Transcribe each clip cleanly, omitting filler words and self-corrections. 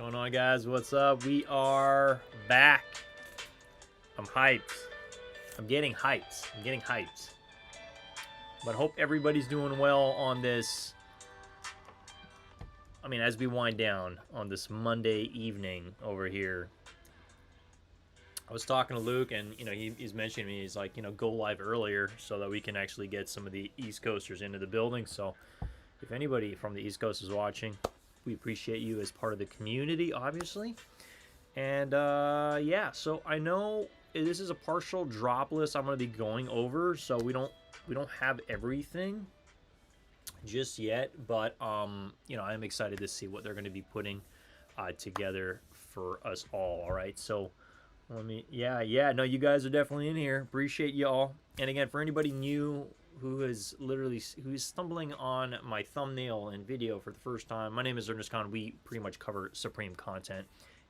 Going on, guys? What's up? We are back. I'm hyped. I'm getting hyped. But hope everybody's doing well on this. I mean, as we wind down on this Monday evening over here. I was talking to Luke, and he's mentioning me. He's like, go live earlier so that we can actually get some of the East Coasters into the building. So, if anybody from the East Coast is watching, we appreciate you as part of the community, obviously. And yeah, so I know this is a partial drop list I'm going to be going over, so we don't have everything just yet, but I'm excited to see what they're going to be putting together for us all. All right, so let me no, you guys are definitely in here. Appreciate y'all. And again, for anybody new who's stumbling on my thumbnail and video for the first time, my name is Ernest Khan. We pretty much cover Supreme content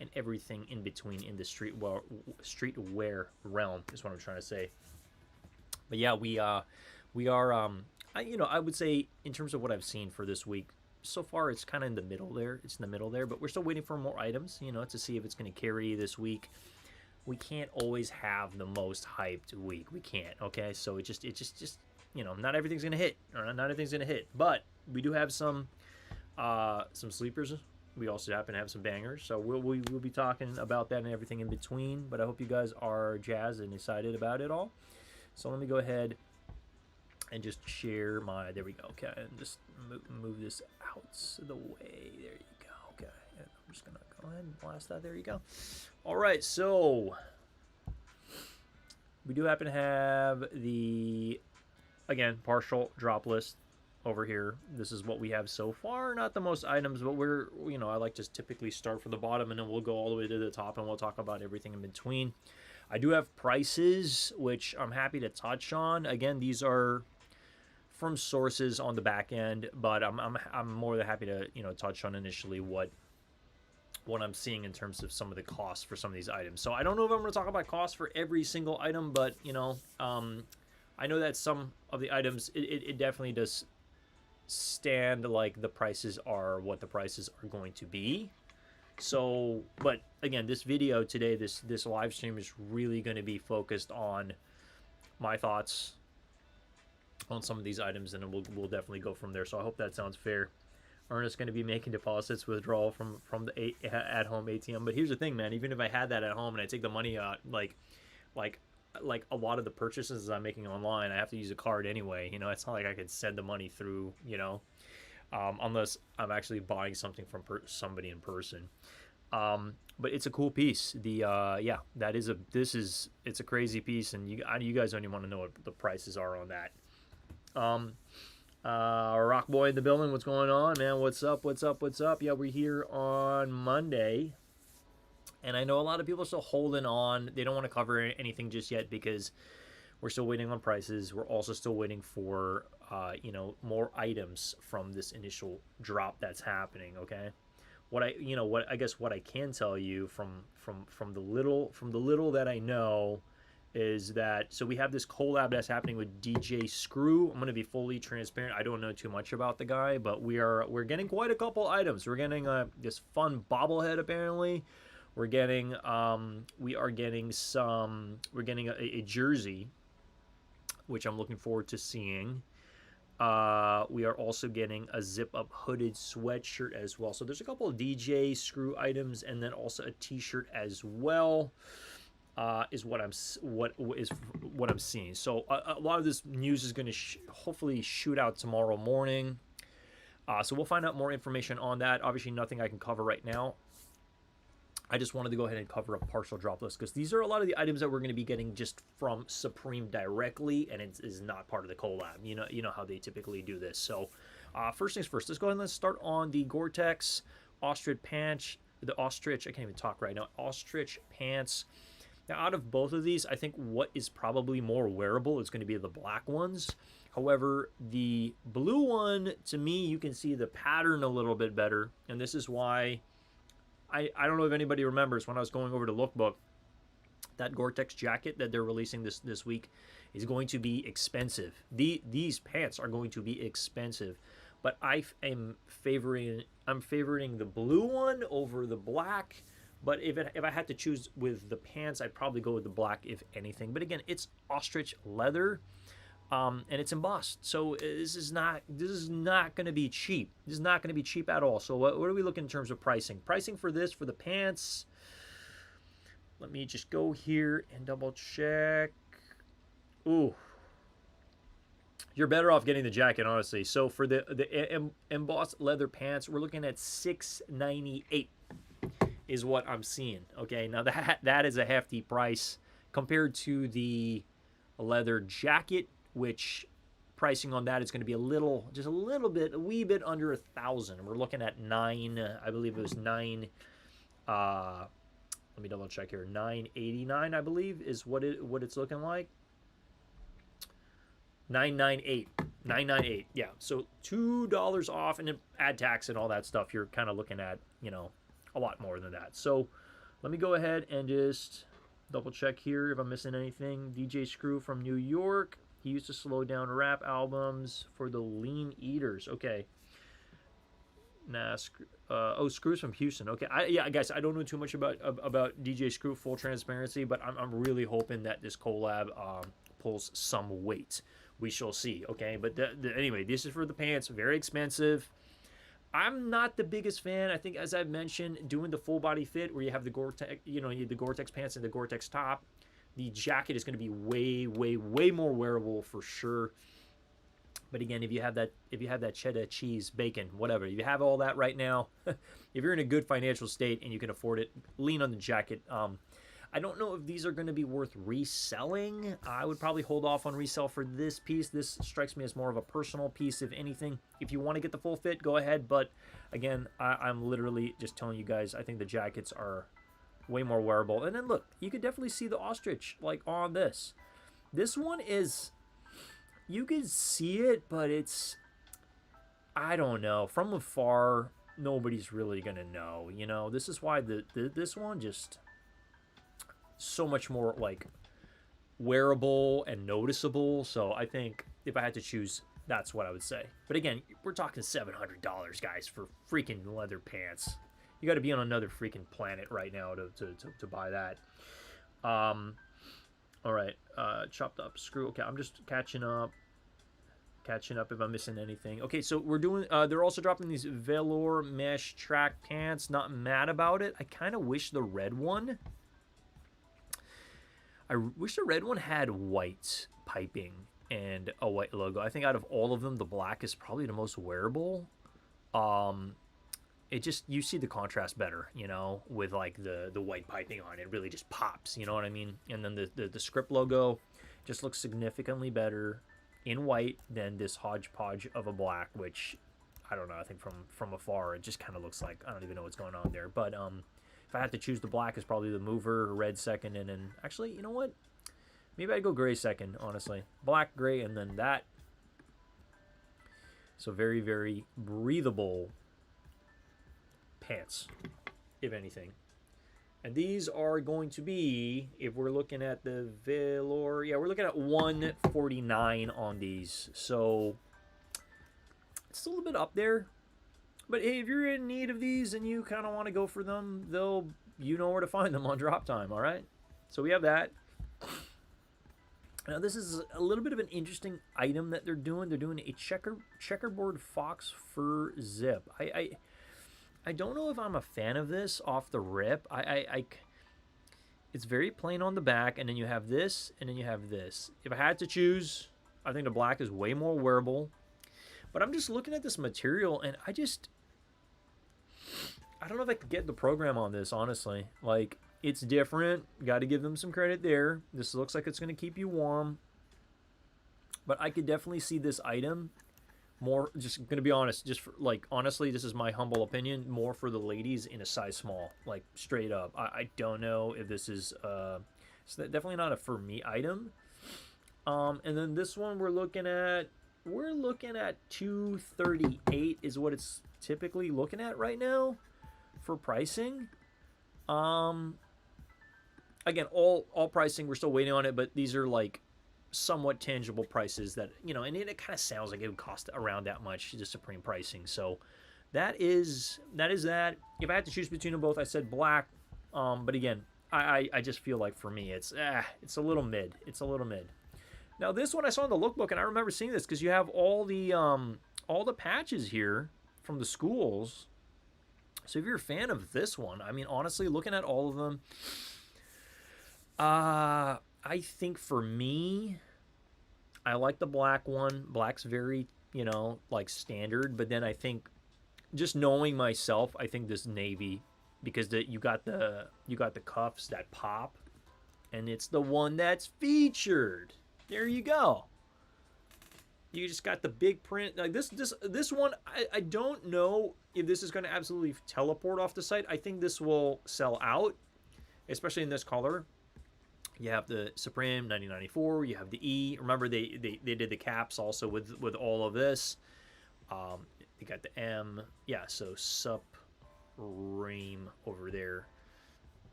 and everything in between in the streetwear realm is what I'm trying to say. But yeah, we are I would say in terms of what I've seen for this week so far, it's kind of in the middle there. But we're still waiting for more items, to see if it's going to carry this week. We can't always have the most hyped week. We can't, okay? So it just not everything's gonna hit, or not everything's gonna hit. But we do have some sleepers. We also happen to have some bangers. So we'll be talking about that and everything in between. But I hope you guys are jazzed and excited about it all. So let me go ahead and just share my. There we go. Okay, and just move this out of the way. There you go. Okay, and I'm just gonna go ahead and blast that. There you go. All right, so we do happen to have the, again, partial drop list over here. This is what we have so far. Not the most items, but I like to typically start from the bottom, and then we'll go all the way to the top, and we'll talk about everything in between. I do have prices, which I'm happy to touch on. Again, these are from sources on the back end, but I'm more than happy to touch on initially what I'm seeing in terms of some of the costs for some of these items. So I don't know if I'm going to talk about costs for every single item, but I know that some of the items it definitely does stand like the prices are what the prices are going to be. So, but again, this video today, this live stream is really going to be focused on my thoughts on some of these items, and then we'll definitely go from there. So I hope that sounds fair. Ernest going to be making deposits, withdrawal from the at-home ATM. But here's the thing, man. Even if I had that at home and I take the money out, like a lot of the purchases I'm making online, I have to use a card anyway. It's not like I could send the money through, unless I'm actually buying something from somebody in person. But it's a cool piece. It's a crazy piece, and you guys don't even want to know what the prices are on that. Rock Boy in the building. What's going on, man? What's up? Yeah, we're here on Monday, and I know a lot of people are still holding on. They don't want to cover anything just yet because we're still waiting on prices. We're also still waiting for more items from this initial drop that's happening. Okay, what I can tell you from the little that I know is that, so we have this collab that's happening with DJ Screw. I'm going to be fully transparent. I don't know too much about the guy, but we're getting quite a couple items. We're getting this fun bobblehead apparently. We're getting a jersey, which I'm looking forward to seeing. We are also getting a zip-up hooded sweatshirt as well. So there's a couple of DJ Screw items, and then also a t-shirt as well. Is what I'm seeing. So a lot of this news is going to hopefully shoot out tomorrow morning. So we'll find out more information on that. Obviously, nothing I can cover right now. I just wanted to go ahead and cover a partial drop list because these are a lot of the items that we're going to be getting just from Supreme directly, and it is not part of the collab. You know how they typically do this. So first things first, let's go ahead and let's start on the Gore-Tex ostrich pants. The ostrich, I can't even talk right now. Ostrich pants. Now, out of both of these, I think what is probably more wearable is going to be the black ones. However, the blue one, to me, you can see the pattern a little bit better. And this is why, I don't know if anybody remembers when I was going over to Lookbook, that Gore-Tex jacket that they're releasing this week is going to be expensive. These pants are going to be expensive. but I'm favoring the blue one over the black. But if I had to choose with the pants, I'd probably go with the black if anything. But again, it's ostrich leather, and it's embossed. So this is not going to be cheap. This is not going to be cheap at all. So what are we looking in terms of pricing? Pricing for this for the pants. Let me just go here and double check. Ooh, you're better off getting the jacket, honestly. So for the embossed leather pants, we're looking at $6.98 is what I'm seeing. Okay, now that is a hefty price compared to the leather jacket, which pricing on that is going to be a wee bit under $1,000. We're looking at I believe it was nine. Let me double check here. $9.89, I believe, is what it's looking like. $9.98. Yeah, so $2 off, and then add tax and all that stuff. You're kind of looking at, a lot more than that. So let me go ahead and just double check here if I'm missing anything. DJ Screw from New York. He used to slow down rap albums for the Lean Eaters. Okay. Nah, Screws from Houston. Okay, guys, I don't know too much about DJ Screw, full transparency, but I'm really hoping that this collab pulls some weight. We shall see. Okay, but anyway, this is for the pants. Very expensive. I'm not the biggest fan. I think, as I've mentioned, doing the full body fit where you have the Gore-Tex, you need the Gore-Tex pants and the Gore-Tex top. The jacket is going to be way more wearable for sure. But again, if you have that cheddar cheese, bacon, whatever, if you have all that right now, if you're in a good financial state and you can afford it, lean on the jacket. I don't know if these are going to be worth reselling. I would probably hold off on resale for this piece. This strikes me as more of a personal piece, if anything. If you want to get the full fit, go ahead. But again, I'm literally just telling you guys, I think the jackets are way more wearable. And then look, you could definitely see the ostrich like on this. This one is, you can see it, but it's, I don't know. From afar, nobody's really going to know. This is why this one just so much more like wearable and noticeable. So I think if I had to choose, that's what I would say. But again, we're talking $700, guys, for freaking leather pants. You got to be on another freaking planet right now to buy that. All right, chopped up screw. Okay, I'm just catching up if I'm missing anything. Okay, so we're doing, they're also dropping these velour mesh track pants. Not mad about it. I kind of wish the red one had white piping and a white logo. I think out of all of them, the black is probably the most wearable. It just, you see the contrast better, with like the white piping on it. It really just pops, you know what I mean? And then the script logo just looks significantly better in white than this hodgepodge of a black, which I don't know. I think from afar, it just kind of looks like, I don't even know what's going on there. But if I had to choose, the black is probably the mover, red second, and then actually, you know what? Maybe I'd go gray second, honestly. Black, gray, and then that. So very, very breathable pants, if anything. And these are going to be, if we're looking at the velour, yeah, we're looking at $149 on these. So it's a little bit up there. But hey, if you're in need of these and you kind of want to go for them, you know where to find them on Drop Time, all right? So we have that. Now this is a little bit of an interesting item that they're doing. They're doing a checkerboard fox fur zip. I don't know if I'm a fan of this off the rip. It's very plain on the back, and then you have this, and then you have this. If I had to choose, I think the black is way more wearable. But I'm just looking at this material, and I don't know if I could get the program on this, honestly. Like, it's different. Got to give them some credit there. This looks like it's going to keep you warm. But I could definitely see this item more, just going to be honest, just for, like, honestly, this is my humble opinion, more for the ladies in a size small, like, straight up. I don't know if this is, it's definitely not a for me item. And then this one we're looking at $238 is what it's typically looking at right now for pricing. Again, all pricing, we're still waiting on it, but these are like somewhat tangible prices that, you know, and it kind of sounds like it would cost around that much, the Supreme pricing. So that is that. If I had to choose between them both, I said black. But again, I just feel like for me, it's a little mid. It's a little mid. Now this one I saw in the lookbook, and I remember seeing this because you have all the patches here from the schools. So if you're a fan of this one, I mean, honestly, looking at all of them, I think for me, I like the black one. Black's very, you know, like standard. But then I think, just knowing myself, I think this navy, because you got the cuffs that pop, and it's the one that's featured. There you go. You just got the big print. Like this one, I don't know if this is going to absolutely teleport off the site. I think this will sell out, especially in this color. You have the Supreme 1994. You have the E. Remember they did the caps also with all of this. They got the M. Yeah, so Supreme over there.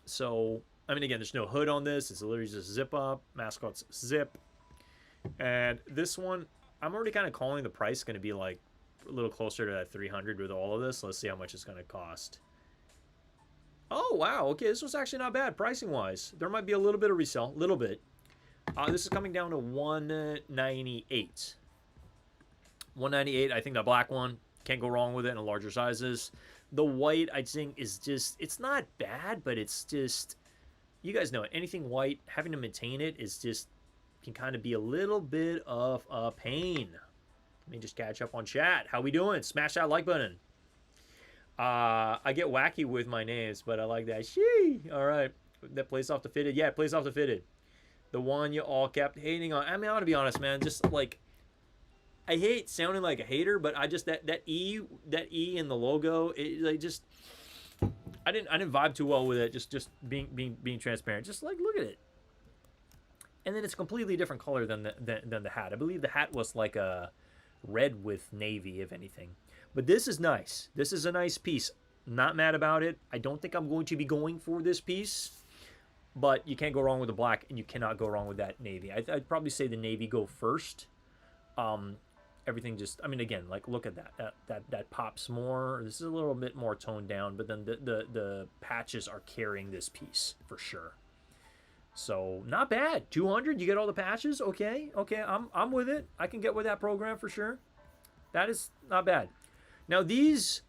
So I mean, again, there's no hood on this. It's literally just zip up. Mascots zip. And this one, I'm already kind of calling the price going to be like a little closer to that 300 with all of this. Let's see how much it's going to cost. Oh, wow. Okay, this was actually not bad pricing-wise. There might be a little bit of resale. A little bit. This is coming down to $198. $198. I think the black one, can't go wrong with it in the larger sizes. The white, I think, is just, it's not bad, but it's just, you guys know it. Anything white, having to maintain it is just, can kind of be a little bit of a pain. Let me just catch up on chat. How we doing? Smash that like button. I get wacky with my names, but I like that. Shee! All right. That plays off the fitted. Yeah, it plays off the fitted. The one you all kept hating on. I mean, I want to be honest, man. Just like, I hate sounding like a hater, but I just, that E in the logo, it like just, I didn't vibe too well with it. Just being transparent. Just like, look at it. And then it's a completely different color than the hat. I believe the hat was like a red with navy, if anything. But this is nice. This is a nice piece. Not mad about it. I don't think I'm going to be going for this piece. But you can't go wrong with the black, and you cannot go wrong with that navy. I'd probably say the navy go first. Everything just, I mean, again, like, look at that. That pops more. This is a little bit more toned down, but then the patches are carrying this piece for sure. So not bad. 200, you get all the patches. Okay, I'm with it. I can get with that program for sure. That is not bad. Now these,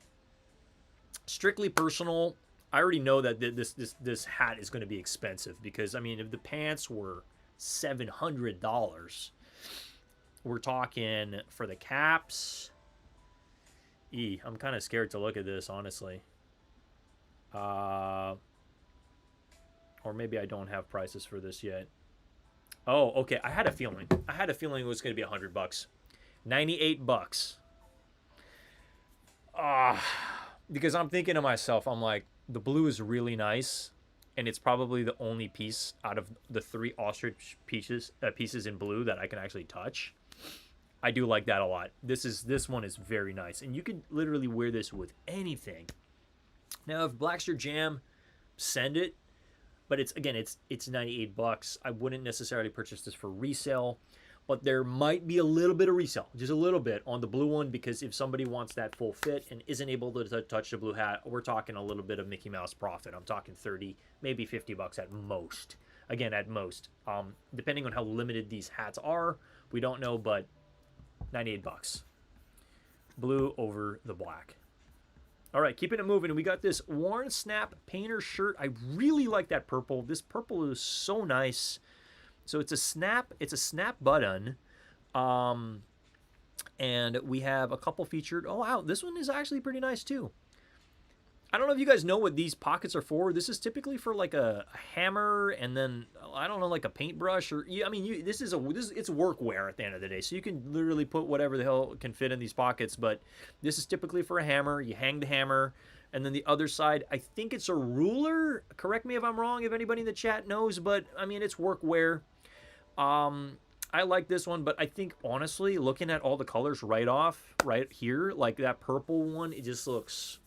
strictly personal, I already know that this hat is going to be expensive because, I mean, if the pants were $700, we're talking for the caps. I'm kind of scared to look at this, honestly. Or maybe I don't have prices for this yet. Oh, okay. I had a feeling. It was going to be $100. $98. Because I'm thinking to myself, I'm like, the blue is really nice, and it's probably the only piece out of the 3 ostrich pieces in blue that I can actually touch. I do like that a lot. This one is very nice, and you could literally wear this with anything. Now, if black's your jam, send it. But it's $98. I wouldn't necessarily purchase this for resale, but there might be a little bit of resale, just a little bit on the blue one, because if somebody wants that full fit and isn't able to touch the blue hat, we're talking a little bit of Mickey Mouse profit. I'm talking 30, maybe $50 at most. Again, at most. Depending on how limited these hats are, we don't know, but $98. Blue over the black. All right, keeping it moving. We got this Worn Snap Painter shirt. I really like that purple. This purple is so nice. So it's a snap button. And we have a couple featured. Oh, wow, this one is actually pretty nice too. I don't know if you guys know what these pockets are for. This is typically for like a hammer, and then I don't know, like a paintbrush, or I mean, it's workwear at the end of the day. So you can literally put whatever the hell can fit in these pockets. But this is typically for a hammer. You hang the hammer, and then the other side, I think it's a ruler. Correct me if I'm wrong, if anybody in the chat knows. But I mean, it's workwear. I like this one, but I think honestly, looking at all the colors right here, like that purple one, it just looks.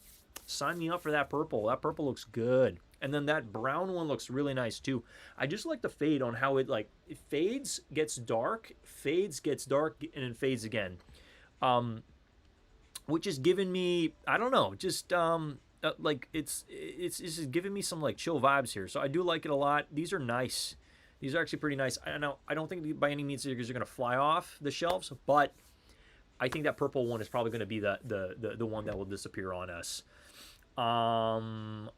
Sign me up for that purple. That purple looks good. And then that brown one looks really nice too. I just like the fade on how it like it fades, gets dark, and then fades again. Which is giving me, I don't know, just like it's just giving me some like chill vibes here. So I do like it a lot. These are nice. These are actually pretty nice. I don't think by any means they're going to fly off the shelves, but I think that purple one is probably going to be the one that will disappear on us. Worn.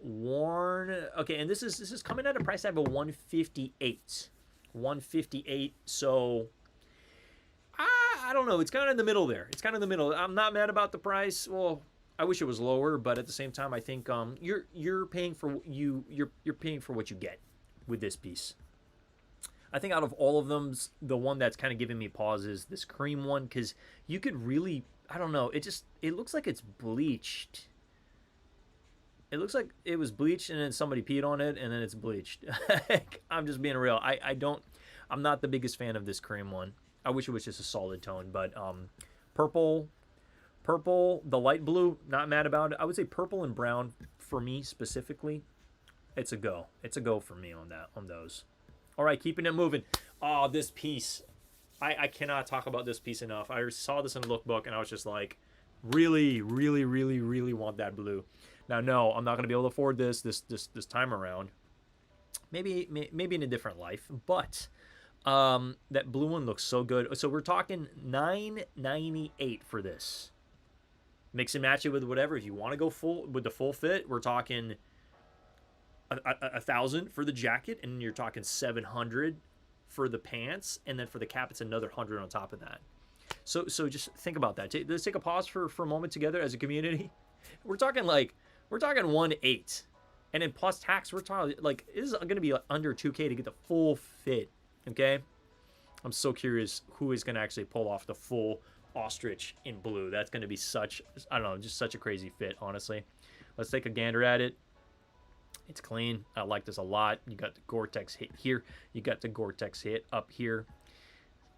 Okay, and this is coming at a price tag of 158. 158. So I don't know. It's kind of in the middle there. It's kind of in the middle. I'm not mad about the price. Well, I wish it was lower, but at the same time, I think you're paying for you're paying for what you get with this piece. I think out of all of them, the one that's kind of giving me pause is this cream one, because you could really, I don't know, it looks like it's bleached. It looks like it was bleached and then somebody peed on it and then it's bleached. I'm just being real. I'm not the biggest fan of this cream one. I wish it was just a solid tone, but purple, the light blue, not mad about it. I would say purple and brown for me specifically. It's a go. It's a go for me on those. All right, keeping it moving. Oh, this piece. I cannot talk about this piece enough. I saw this in the lookbook, and I was just like, really, really, really, really want that blue. Now, no, I'm not going to be able to afford this time around. Maybe in a different life, but that blue one looks so good. So we're talking $9.98 for this. Mix and match it with whatever. If you want to go full with the full fit, we're talking $1,000 for the jacket, and you're talking $700 for the pants, and then for the cap it's another $100 on top of that. So just think about that. Let's take a pause for a moment together as a community. We're talking 1.8, and then plus tax we're talking like it is going to be under 2K to get the full fit. Okay, I'm so curious who is going to actually pull off the full ostrich in blue. That's going to be such, I don't know, just such a crazy fit, honestly. Let's take a gander at it. It's clean. I like this a lot. You got the Gore-Tex hit here. You got the Gore-Tex hit up here.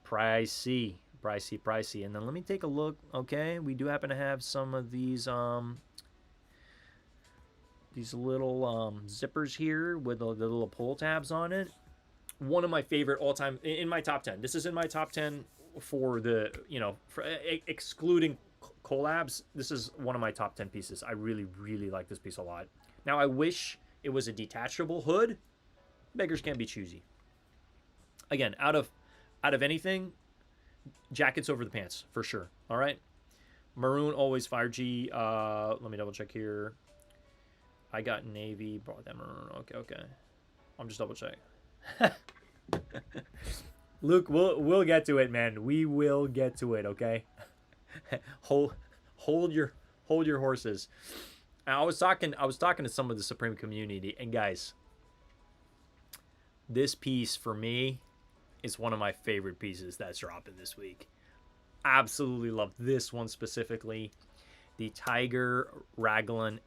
Pricey. And then let me take a look. Okay, we do happen to have some of these little zippers here with the little pull tabs on it. One of my favorite all-time in my top 10. This is in my top 10 for the, excluding collabs. This is one of my top 10 pieces. I really, really like this piece a lot. Now, I wish it was a detachable hood. Beggars can't be choosy. Again, out of anything, jackets over the pants for sure. All right, maroon always fire G. Let me double check here. I got navy. Brought that maroon. Okay. I'm just double check. Luke, we'll get to it, man. We will get to it. Okay. hold your horses. I was talking to some of the Supreme community, and guys, this piece for me is one of my favorite pieces that's dropping this week. Absolutely love this one specifically. The Tiger Raglan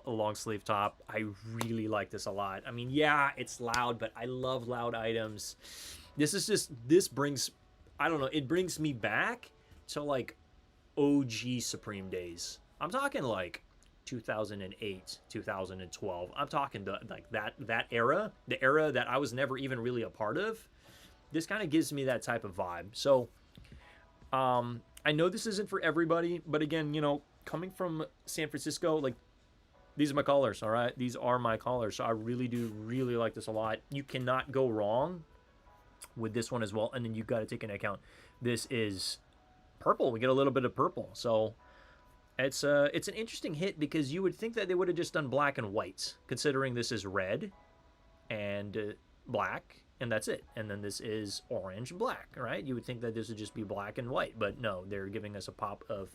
long sleeve top. I really like this a lot. I mean, yeah, it's loud, but I love loud items. This brings, I don't know, it brings me back to like OG Supreme days. I'm talking like 2008, 2012. I'm talking like that era, the era that I was never even really a part of. This kind of gives me that type of vibe. So I know this isn't for everybody, but again, coming from San Francisco, like, these are my colors. All right, these are my colors. So I really do like this a lot. You cannot go wrong with this one as well. And then you got to take into account this is purple. We get a little bit of purple, so it's an interesting hit, because you would think that they would have just done black and white, considering this is red and black, and that's it. And then this is orange and black, right? You would think that this would just be black and white, but no, they're giving us a pop of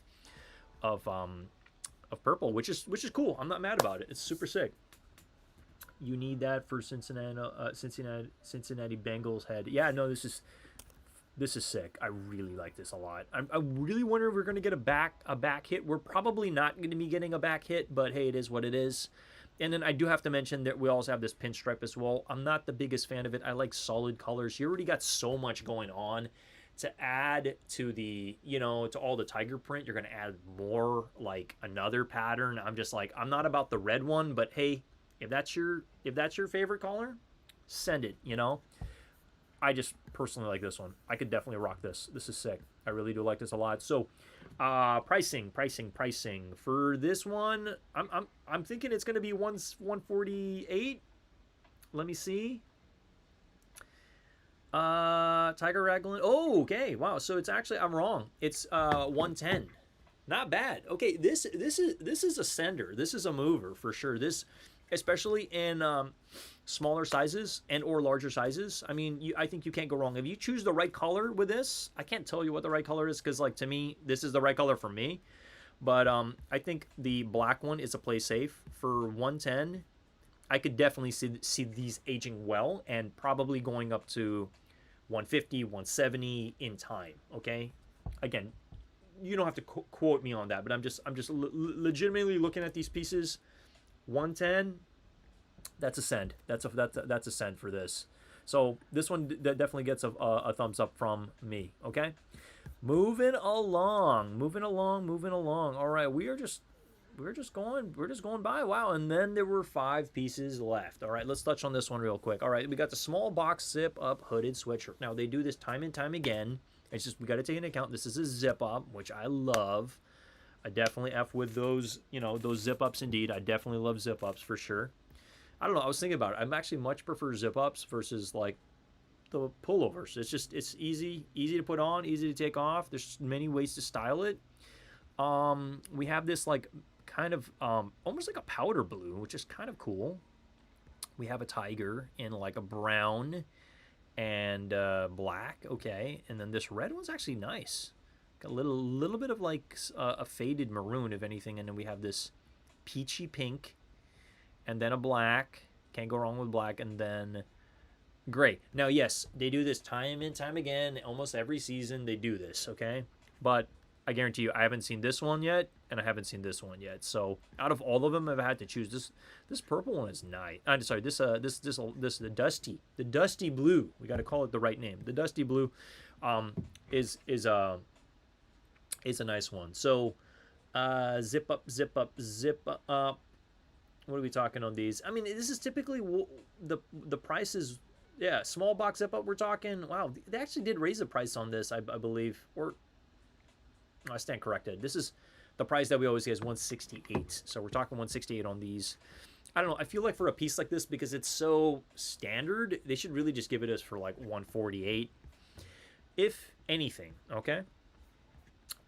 purple, which is cool. I'm not mad about it. It's super sick. You need that for Cincinnati Bengals head. Yeah, no, this is sick. I really like this a lot. I really wonder if we're going to get a back hit. We're probably not going to be getting a back hit, but hey, it is what it is. And then I do have to mention that we also have this pinstripe as well. I'm not the biggest fan of it. I like solid colors. You already got so much going on. To add to the, to all the tiger print, you're going to add more, like another pattern. I'm just like, I'm not about the red one, but hey, if that's your favorite color, send it, you know. I just personally like this one. I could definitely rock this. This is sick. I really do like this a lot. So, pricing for this one. I'm thinking it's gonna be 148. Let me see. Tiger Raglan. Oh, okay. Wow. So it's actually I'm wrong. It's 110. Not bad. Okay, this is a sender. This is a mover for sure. This, especially in smaller sizes and or larger sizes. I mean, I think you can't go wrong if you choose the right color with this. I can't tell you what the right color is because, like, to me, this is the right color for me. But I think the black one is a play safe for 110. I could definitely see these aging well and probably going up to 150, 170 in time. Okay, again, you don't have to quote me on that, but I'm just legitimately looking at these pieces. 110, that's a send. That's a send for this. So this one definitely gets a thumbs up from me. Okay, moving along. All right, we're just going by. Wow, and then there were 5 pieces left. All right, let's touch on this one real quick. All right, we got the small box zip up hooded sweatshirt. Now they do this time and time again. It's just we got to take into account this is a zip up, which I love. I definitely F with those, you know, those zip ups indeed. I definitely love zip ups for sure. I don't know. I was thinking about it. I'm actually much prefer zip ups versus like the pullovers. It's just it's easy to put on, easy to take off. There's many ways to style it. We have this like kind of almost like a powder blue, which is kind of cool. We have a tiger in like a brown and black, okay, and then this red one's actually nice. Got a little bit of like a faded maroon, if anything, and then we have this peachy pink, and then a black. Can't go wrong with black, and then gray. Now, yes, they do this time and time again. Almost every season they do this, okay, but I guarantee you, I haven't seen this one yet, and I haven't seen this one yet. So out of all of them, I've had to choose this. This purple one is nice. I'm sorry, this the dusty blue. We got to call it the right name. The dusty blue, is a nice one. So, zip up. What are we talking on these? I mean, this is typically the price is. Yeah, small box zip up. We're talking. Wow, they actually did raise the price on this, I believe, or. I stand corrected. This is the price that we always get is 168. So we're talking 168 on these. I don't know. I feel like for a piece like this, because it's so standard, they should really just give it us for like 148, if anything. Okay.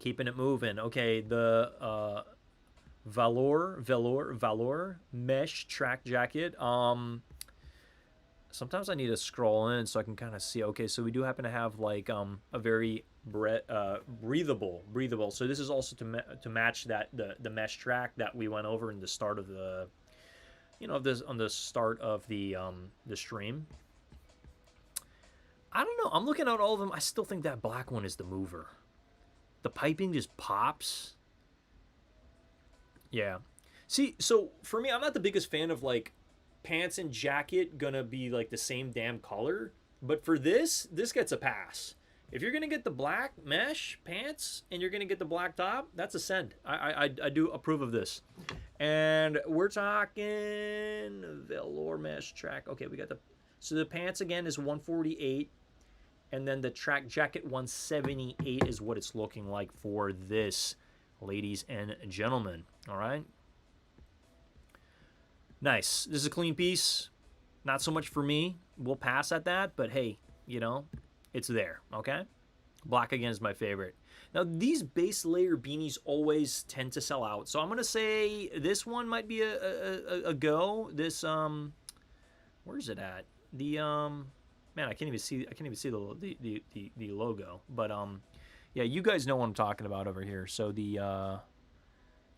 Keeping it moving. Okay, the Velour mesh track jacket. Sometimes I need to scroll in so I can kind of see. Okay, so we do happen to have like a very breathable. So this is also to match that the mesh track that we went over in the start of the, you know, this on the start of the stream. I don't know. I'm looking at all of them. I still think that black one is the mover. The piping just pops. Yeah. See, so for me, I'm not the biggest fan of like pants and jacket gonna be like the same damn color, but for this gets a pass. If you're gonna get the black mesh pants and you're gonna get the black top, that's a send. I do approve of this. And we're talking velour mesh track. Okay, we got the pants again is 148, and then the track jacket 178 is what it's looking like for this, ladies and gentlemen. All right. Nice. This is a clean piece. Not so much for me. We'll pass at that, but hey, you know, it's there, okay? Black again is my favorite. Now, these base layer beanies always tend to sell out, so I'm gonna say this one might be a go. This where's it at? The man, I can't even see the logo, but yeah, you guys know what I'm talking about over here. So the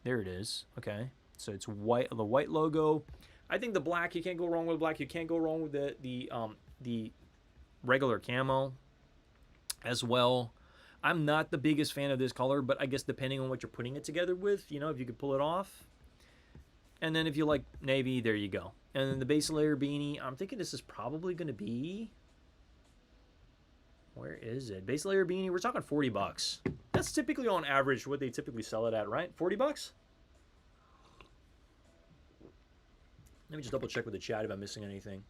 there it is. Okay. So it's white, the white logo. I think the black, you can't go wrong with black. You can't go wrong with the regular camo as well. I'm not the biggest fan of this color, but I guess depending on what you're putting it together with, you know, if you could pull it off. And then if you like navy, there you go. And then the base layer beanie, I'm thinking this is probably going to be, where is it? Base layer beanie, we're talking 40 bucks. That's typically on average what they typically sell it at, right? 40 bucks? Let me just double check with the chat if I'm missing anything.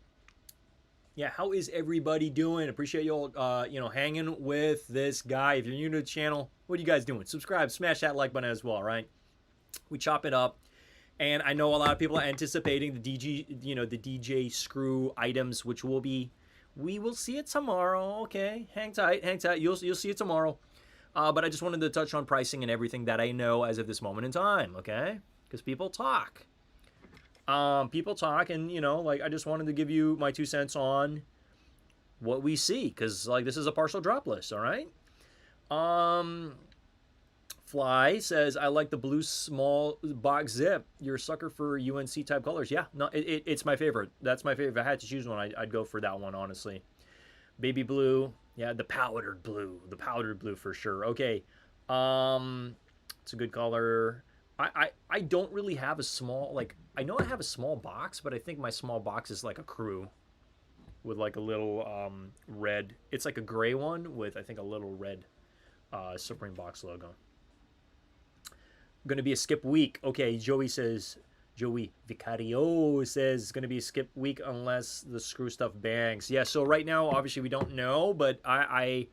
Yeah, how is everybody doing? Appreciate you all, hanging with this guy. If you're new to the channel, what are you guys doing? Subscribe, smash that like button as well, right? We chop it up. And I know a lot of people are anticipating the the DJ screw items, which we will see it tomorrow. Okay, hang tight, hang tight. You'll see it tomorrow. But I just wanted to touch on pricing and everything that I know as of this moment in time. Okay, because people talk. And I just wanted to give you my 2 cents on what we see, because this is a partial drop list. All right. Fly says, I like the blue small box zip. You're a sucker for UNC type colors. Yeah, no, it's my favorite. That's my favorite. If I had to choose one, I'd go for that one, honestly. Baby blue. Yeah, the powdered blue. The powdered blue for sure. Okay. It's a good color. I don't really have a small, I know I have a small box, but I think my small box is like a crew with like a little red. It's like a gray one with, I think, a little red Supreme box logo. Going to be a skip week. Okay, Joey Vicario says it's going to be a skip week unless the screw stuff bangs. Yeah, so right now, obviously, we don't know, but I'm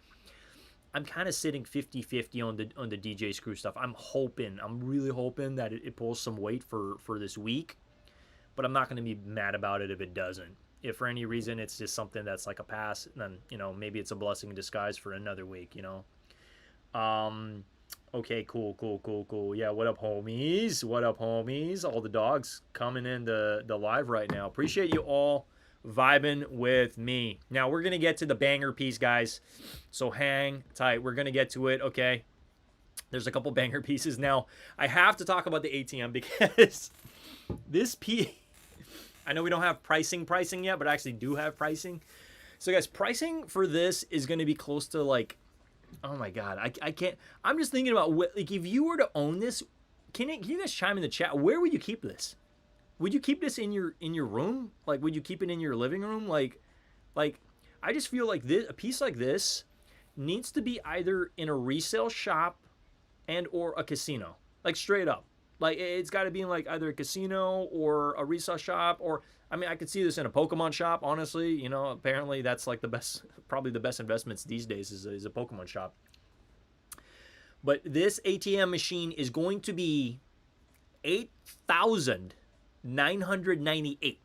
kind of sitting 50-50 on the DJ screw stuff. I'm really hoping that it pulls some weight for this week, but I'm not going to be mad about it if it doesn't. If for any reason it's just something that's like a pass, then, maybe it's a blessing in disguise for another week, Okay, cool. Yeah, what up, homies? What up, homies? All the dogs coming in the live right now. Appreciate you all vibing with me. Now, we're going to get to the banger piece, guys. So hang tight. We're going to get to it, okay? There's a couple banger pieces. Now, I have to talk about the ATM because this piece... I know we don't have pricing yet, but I actually do have pricing. So, guys, pricing for this is going to be close to, oh my God, I can't. I'm just thinking about if you were to own this, can you guys chime in the chat? Where would you keep this? Would you keep this in your room? Would you keep it in your living room? I just feel like a piece like this needs to be either in a resale shop and or a casino, straight up. It's got to be in either a casino or a resale shop, or I could see this in a Pokemon shop, honestly. Apparently that's the best, probably the best investments these days is a Pokemon shop. But this ATM machine is going to be $8,998.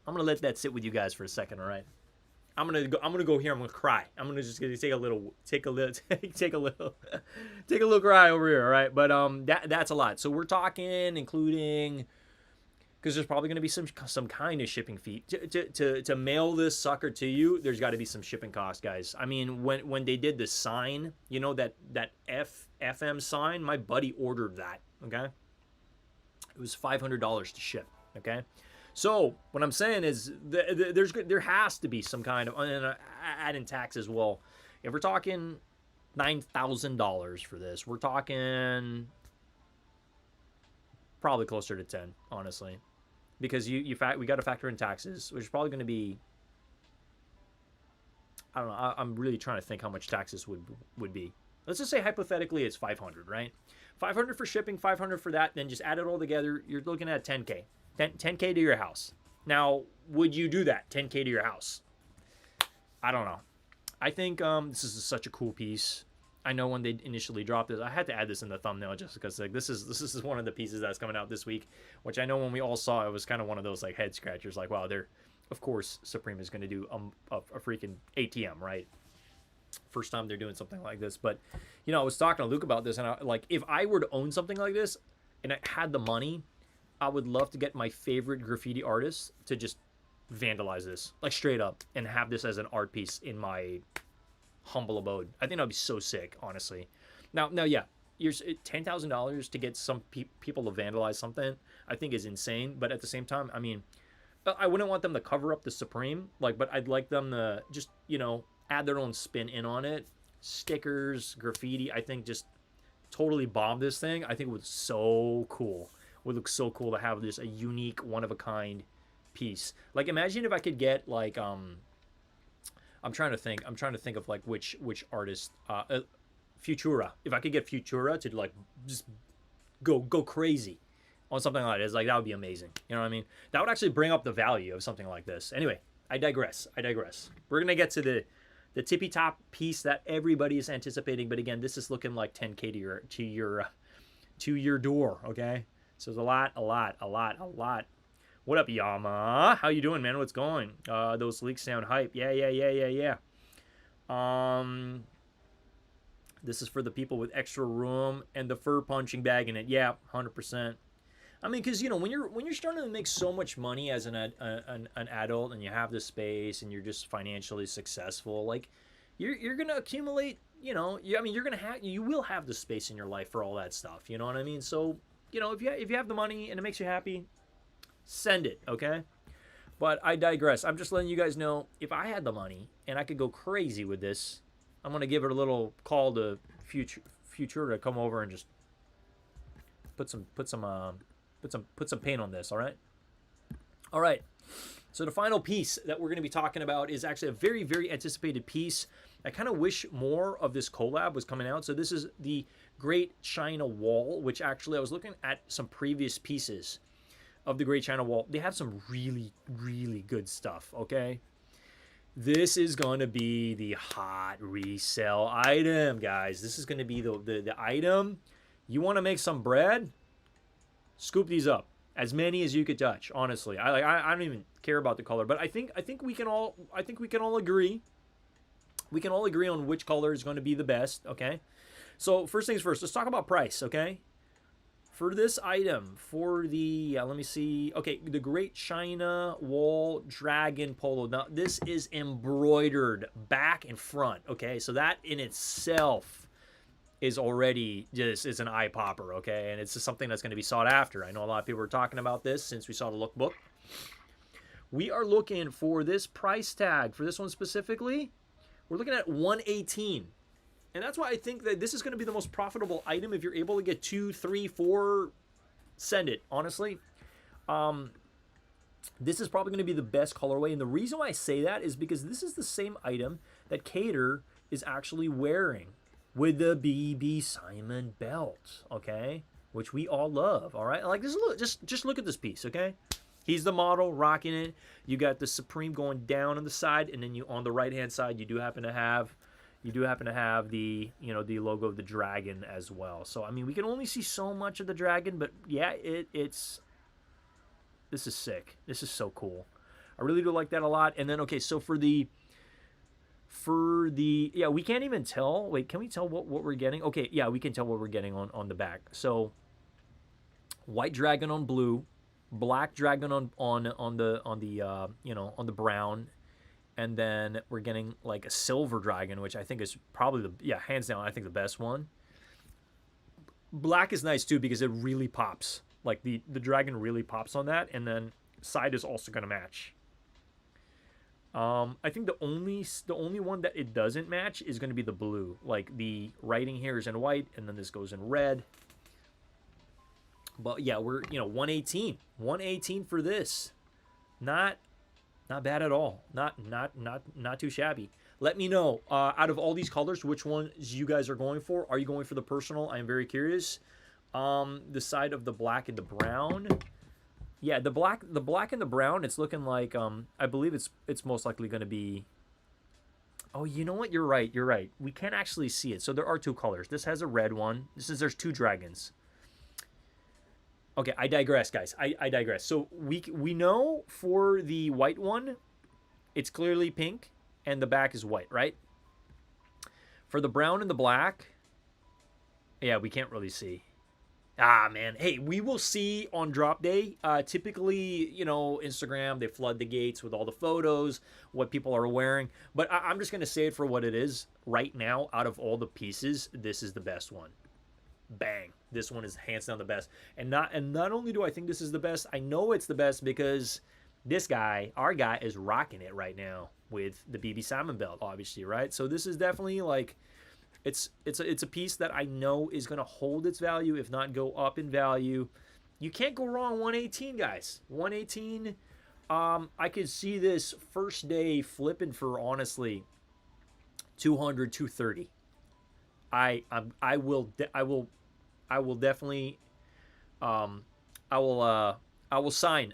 I'm gonna let that sit with you guys for a second, all right? I'm gonna go here. I'm gonna cry. I'm gonna just take a little cry over here, all right? But that's a lot. So we're talking, including, because there's probably gonna be some kind of shipping fee to mail this sucker to you. There's got to be some shipping cost, guys. I mean, when they did the sign, that FM sign, my buddy ordered that. Okay, it was $500 to ship. Okay. So what I'm saying is there has to be some kind of add in tax as well. If we're talking $9,000 for this, we're talking probably closer to 10, honestly, because we got to factor in taxes, which is probably going to be, I don't know. I'm really trying to think how much taxes would be. Let's just say hypothetically it's 500, right? 500 for shipping, 500 for that, then just add it all together. You're looking at 10K. 10K to your house. Now, would you do that? 10K to your house? I don't know. I think this is such a cool piece. I know when they initially dropped this, I had to add this in the thumbnail just because this is one of the pieces that's coming out this week, which I know when we all saw it was kind of one of those head scratchers. Wow, of course Supreme is going to do a freaking ATM, right? First time they're doing something like this. But I was talking to Luke about this, and if I were to own something like this and I had the money, I would love to get my favorite graffiti artist to just vandalize this, straight up, and have this as an art piece in my humble abode. I think that'd be so sick, honestly. Now, yeah, $10,000 to get some people to vandalize something, I think is insane. But at the same time, I wouldn't want them to cover up the Supreme, but I'd like them to just, add their own spin in on it. Stickers, graffiti, I think just totally bomb this thing. I think it was so cool. Would look so cool to have this a unique, one-of-a-kind piece. Imagine if I could get I'm trying to think of which artist, Futura. If I could get Futura to just go crazy on something like this. Like, that would be amazing. You know what I mean? That would actually bring up the value of something like this. Anyway, I digress. We're gonna get to the tippy top piece that everybody is anticipating. But again, this is looking like 10K to your door. Okay, so there's a lot. What up, Yama? How you doing, man? What's going? Those leaks sound hype. Yeah. This is for the people with extra room and the fur punching bag in it. Yeah, 100%. I mean, because, you know, when you're starting to make so much money as an adult, and you have the space, and you're just financially successful, like, you're gonna accumulate. You know, you will have the space in your life for all that stuff. You know what I mean? So, you know, if you have the money and it makes you happy, send it, okay? But I digress. I'm just letting you guys know, if I had the money and I could go crazy with this, I'm gonna give it a little call to future to come over and just put some paint on this. All right. So the final piece that we're going to be talking about is actually a very, very anticipated piece. I kind of wish more of this collab was coming out. So this is the Great China Wall, which actually I was looking at some previous pieces of the Great China Wall. They have some really, really good stuff, okay? This is going to be the hot resale item, guys. This is going to be the item. You want to make some bread? Scoop these up. As many as you could touch, honestly. I don't even care about the color, but I think we can all agree. We can all agree on which color is going to be the best, okay? So first things first, let's talk about price, okay? For this item, for the let me see. Okay, the Great China Wall Dragon Polo. Now this is embroidered back and front, okay? So that in itself is already just is an eye popper, okay? And it's just something that's going to be sought after. I know a lot of people are talking about this since we saw the lookbook. We are looking for this price tag for this one specifically. We're looking at $118, and that's why I think that this is going to be the most profitable item. If you're able to get 2, 3, 4, send it. Honestly, this is probably going to be the best colorway, and the reason why I say that is because this is the same item that Cater is actually wearing with the BB Simon belt, okay? Which we all love, all right? Like, this, just look at this piece, okay? He's the model rocking it. You got the Supreme going down on the side, and then you on the right-hand side, you do happen to have the, you know, the logo of the dragon as well. So I mean, we can only see so much of the dragon, but yeah, this is sick. This is so cool. I really do like that a lot. And then okay, so for the yeah, we can't even tell. Wait, can we tell what we're getting? Okay, yeah, we can tell what we're getting on the back. So white dragon on blue, black dragon on the you know, on the brown, and then we're getting like a silver dragon, which I think is probably hands down, I think the best one. Black is nice too because it really pops. Like the dragon really pops on that, and then side is also going to match. I think the only one that it doesn't match is going to be the blue. Like the writing here is in white, and then this goes in red. But yeah, we're, you know, 118 for this. Not bad at all. Not too shabby. Let me know out of all these colors which ones you guys are going for. Are you going for the personal? I am very curious. The side of the black and the brown. Yeah, the black and the brown, it's looking like I believe it's most likely going to be. Oh, you know what? You're right. We can't actually see it. So there are two colors. This has a red one. There's two dragons. Okay, I digress, guys. I digress. So we know for the white one, it's clearly pink and the back is white, right? For the brown and the black, yeah, we can't really see. Ah, man. Hey, we will see on drop day. Typically, you know, Instagram, they flood the gates with all the photos, what people are wearing. But I'm just going to say it for what it is. Right now, out of all the pieces, this is the best one. Bang. This one is hands down the best. And not only do I think this is the best, I know it's the best because this guy, our guy, is rocking it right now with the BB Simon belt, obviously, right? So this is definitely like... It's a piece that I know is going to hold its value, if not go up in value. You can't go wrong 118, guys. 118. I could see this first day flipping for, honestly, 200, 230. I will definitely I will sign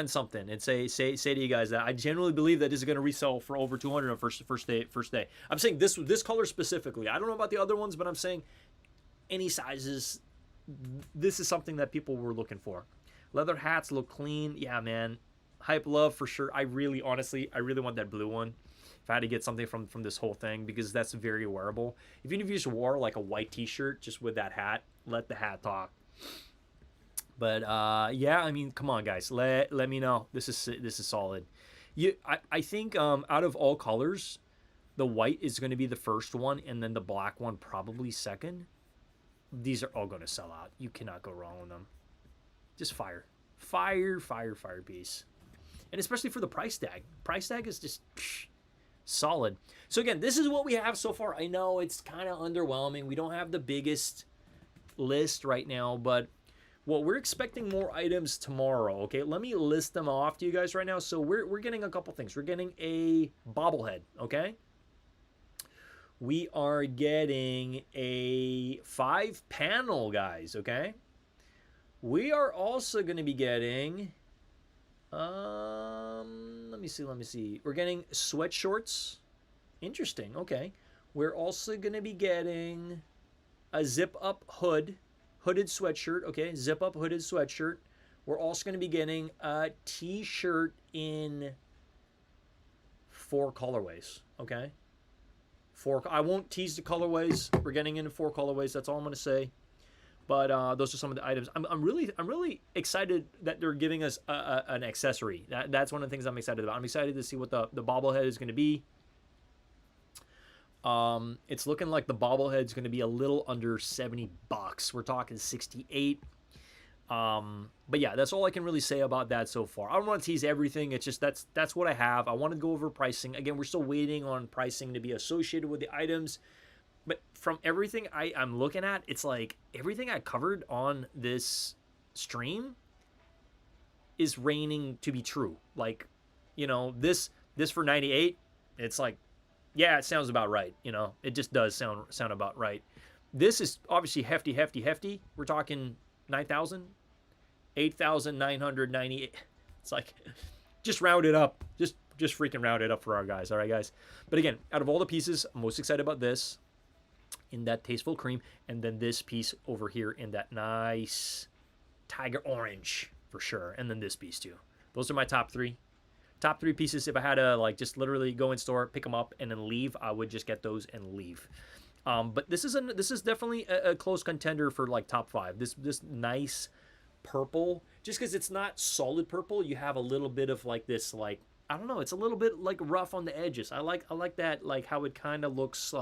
something and say to you guys that I genuinely believe that this is going to resell for over 200 on first day. I'm saying this color specifically. I don't know about the other ones, but I'm saying any sizes. This is something that people were looking for. Leather hats look clean. Yeah, man. Hype love for sure. I really want that blue one. If I had to get something from this whole thing, because that's very wearable. Even if you just wore like a white t-shirt just with that hat, let the hat talk. But yeah, I mean, come on, guys, let me know. This is solid. I think out of all colors, the white is going to be the first one, and then the black one probably second. These are all going to sell out. You cannot go wrong with them. Just fire piece, and especially for the price tag. Price tag is just solid. So again, this is what we have so far. I know it's kind of underwhelming. We don't have the biggest list right now, but well, we're expecting more items tomorrow. Okay, let me list them off to you guys right now. So we're getting a couple things. We're getting a bobblehead. Okay, we are getting a 5-panel, guys. Okay, we are also going to be getting let me see. We're getting sweatshorts. Interesting. Okay, we're also going to be getting a zip up hooded sweatshirt. Okay, zip up hooded sweatshirt. We're also going to be getting a t-shirt in 4 colorways. Okay, I won't tease the colorways. We're getting into 4 colorways. That's all I'm going to say. But those are some of the items. I'm really excited that they're giving us an accessory. That's one of the things I'm excited about. I'm excited to see what the bobblehead is going to be. It's looking like the bobblehead is going to be a little under $70. We're talking 68. But yeah, that's all I can really say about that so far. I don't want to tease everything. It's just that's what I have. I want to go over pricing. Again, we're still waiting on pricing to be associated with the items. But from everything I'm looking at, it's like everything I covered on this stream is raining to be true. Like, you know, this for 98, it's like, yeah, it sounds about right. You know, it just does sound about right. This is obviously hefty. We're talking 9,000, 8,998. It's like, just round it up. Just freaking round it up for our guys. All right, guys. But again, out of all the pieces, I'm most excited about this in that tasteful cream, and then this piece over here in that nice tiger orange for sure, and then this piece too. Those are my top three pieces. If I had to like just literally go in store, pick them up, and then leave, I would just get those and leave. But this is definitely a close contender for like top 5. This nice purple, just because it's not solid purple, you have a little bit of like this, like, I don't know, it's a little bit like rough on the edges. I like that, like how it kind of looks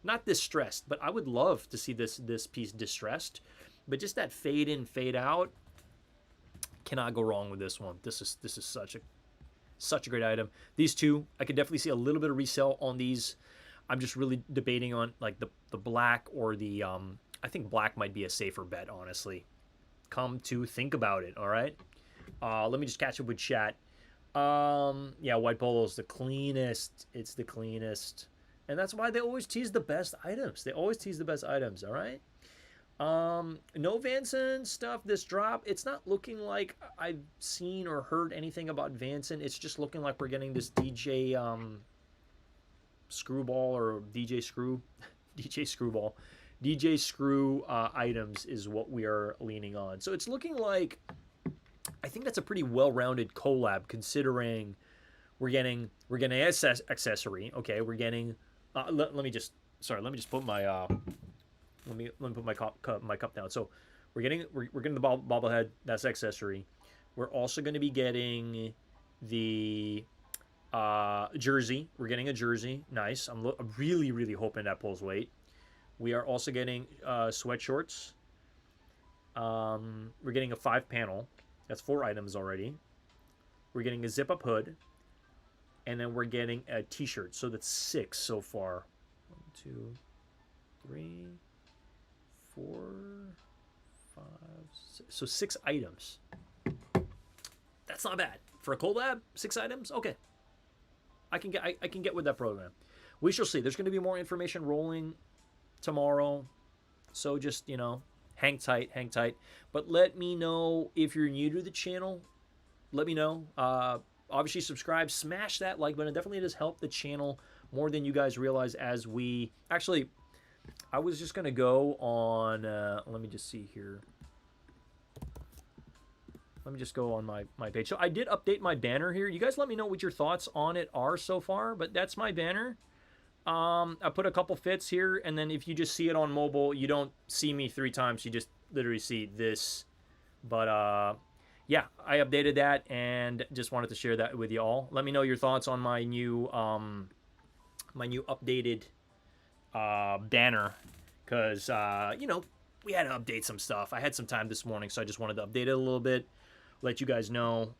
not distressed, but I would love to see this piece distressed. But just that fade in, fade out, cannot go wrong with this one. This is such a great item. These two, I could definitely see a little bit of resale on these. I'm just really debating on like the black or the I think black might be a safer bet, honestly. Come to think about it, all right? Let me just catch up with chat. Yeah, white polo is the cleanest. It's the cleanest. And that's why they always tease the best items. They always tease the best items, all right? No Vanson stuff this drop. It's not looking like I've seen or heard anything about Vanson. It's just looking like we're getting this DJ Screwball or DJ Screw. DJ Screwball. DJ Screw items is what we are leaning on. So it's looking like, I think that's a pretty well-rounded collab, considering we're getting accessory. Okay, we're getting let me just put my let me put my cup down. So we're getting the bobblehead. That's accessory. We're also going to be getting the jersey. We're getting a jersey. Nice. I'm really hoping that pulls weight. We are also getting sweatshorts. We're getting a 5-panel. That's 4 items already. We're getting a zip-up hood. And then we're getting a t-shirt. So that's 6 so far. 1, 2, 3, 4, 5, 6. So 6 items. That's not bad. For a collab, 6 items? Okay. I can get with that program. We shall see. There's going to be more information rolling tomorrow. So just, you know, hang tight, hang tight. But let me know if you're new to the channel. Let me know. Obviously, subscribe, smash that like button. It definitely does help the channel more than you guys realize. As we actually, I was just gonna go on. Let me just see here. Let me just go on my page. So I did update my banner here. You guys let me know what your thoughts on it are so far, but that's my banner. I put a couple fits here, and then if you just see it on mobile, you don't see me 3 times. You just literally see this. But yeah, I updated that and just wanted to share that with you all. Let me know your thoughts on my new updated banner, because you know, we had to update some stuff. I had some time this morning, so I just wanted to update it a little bit, let you guys know.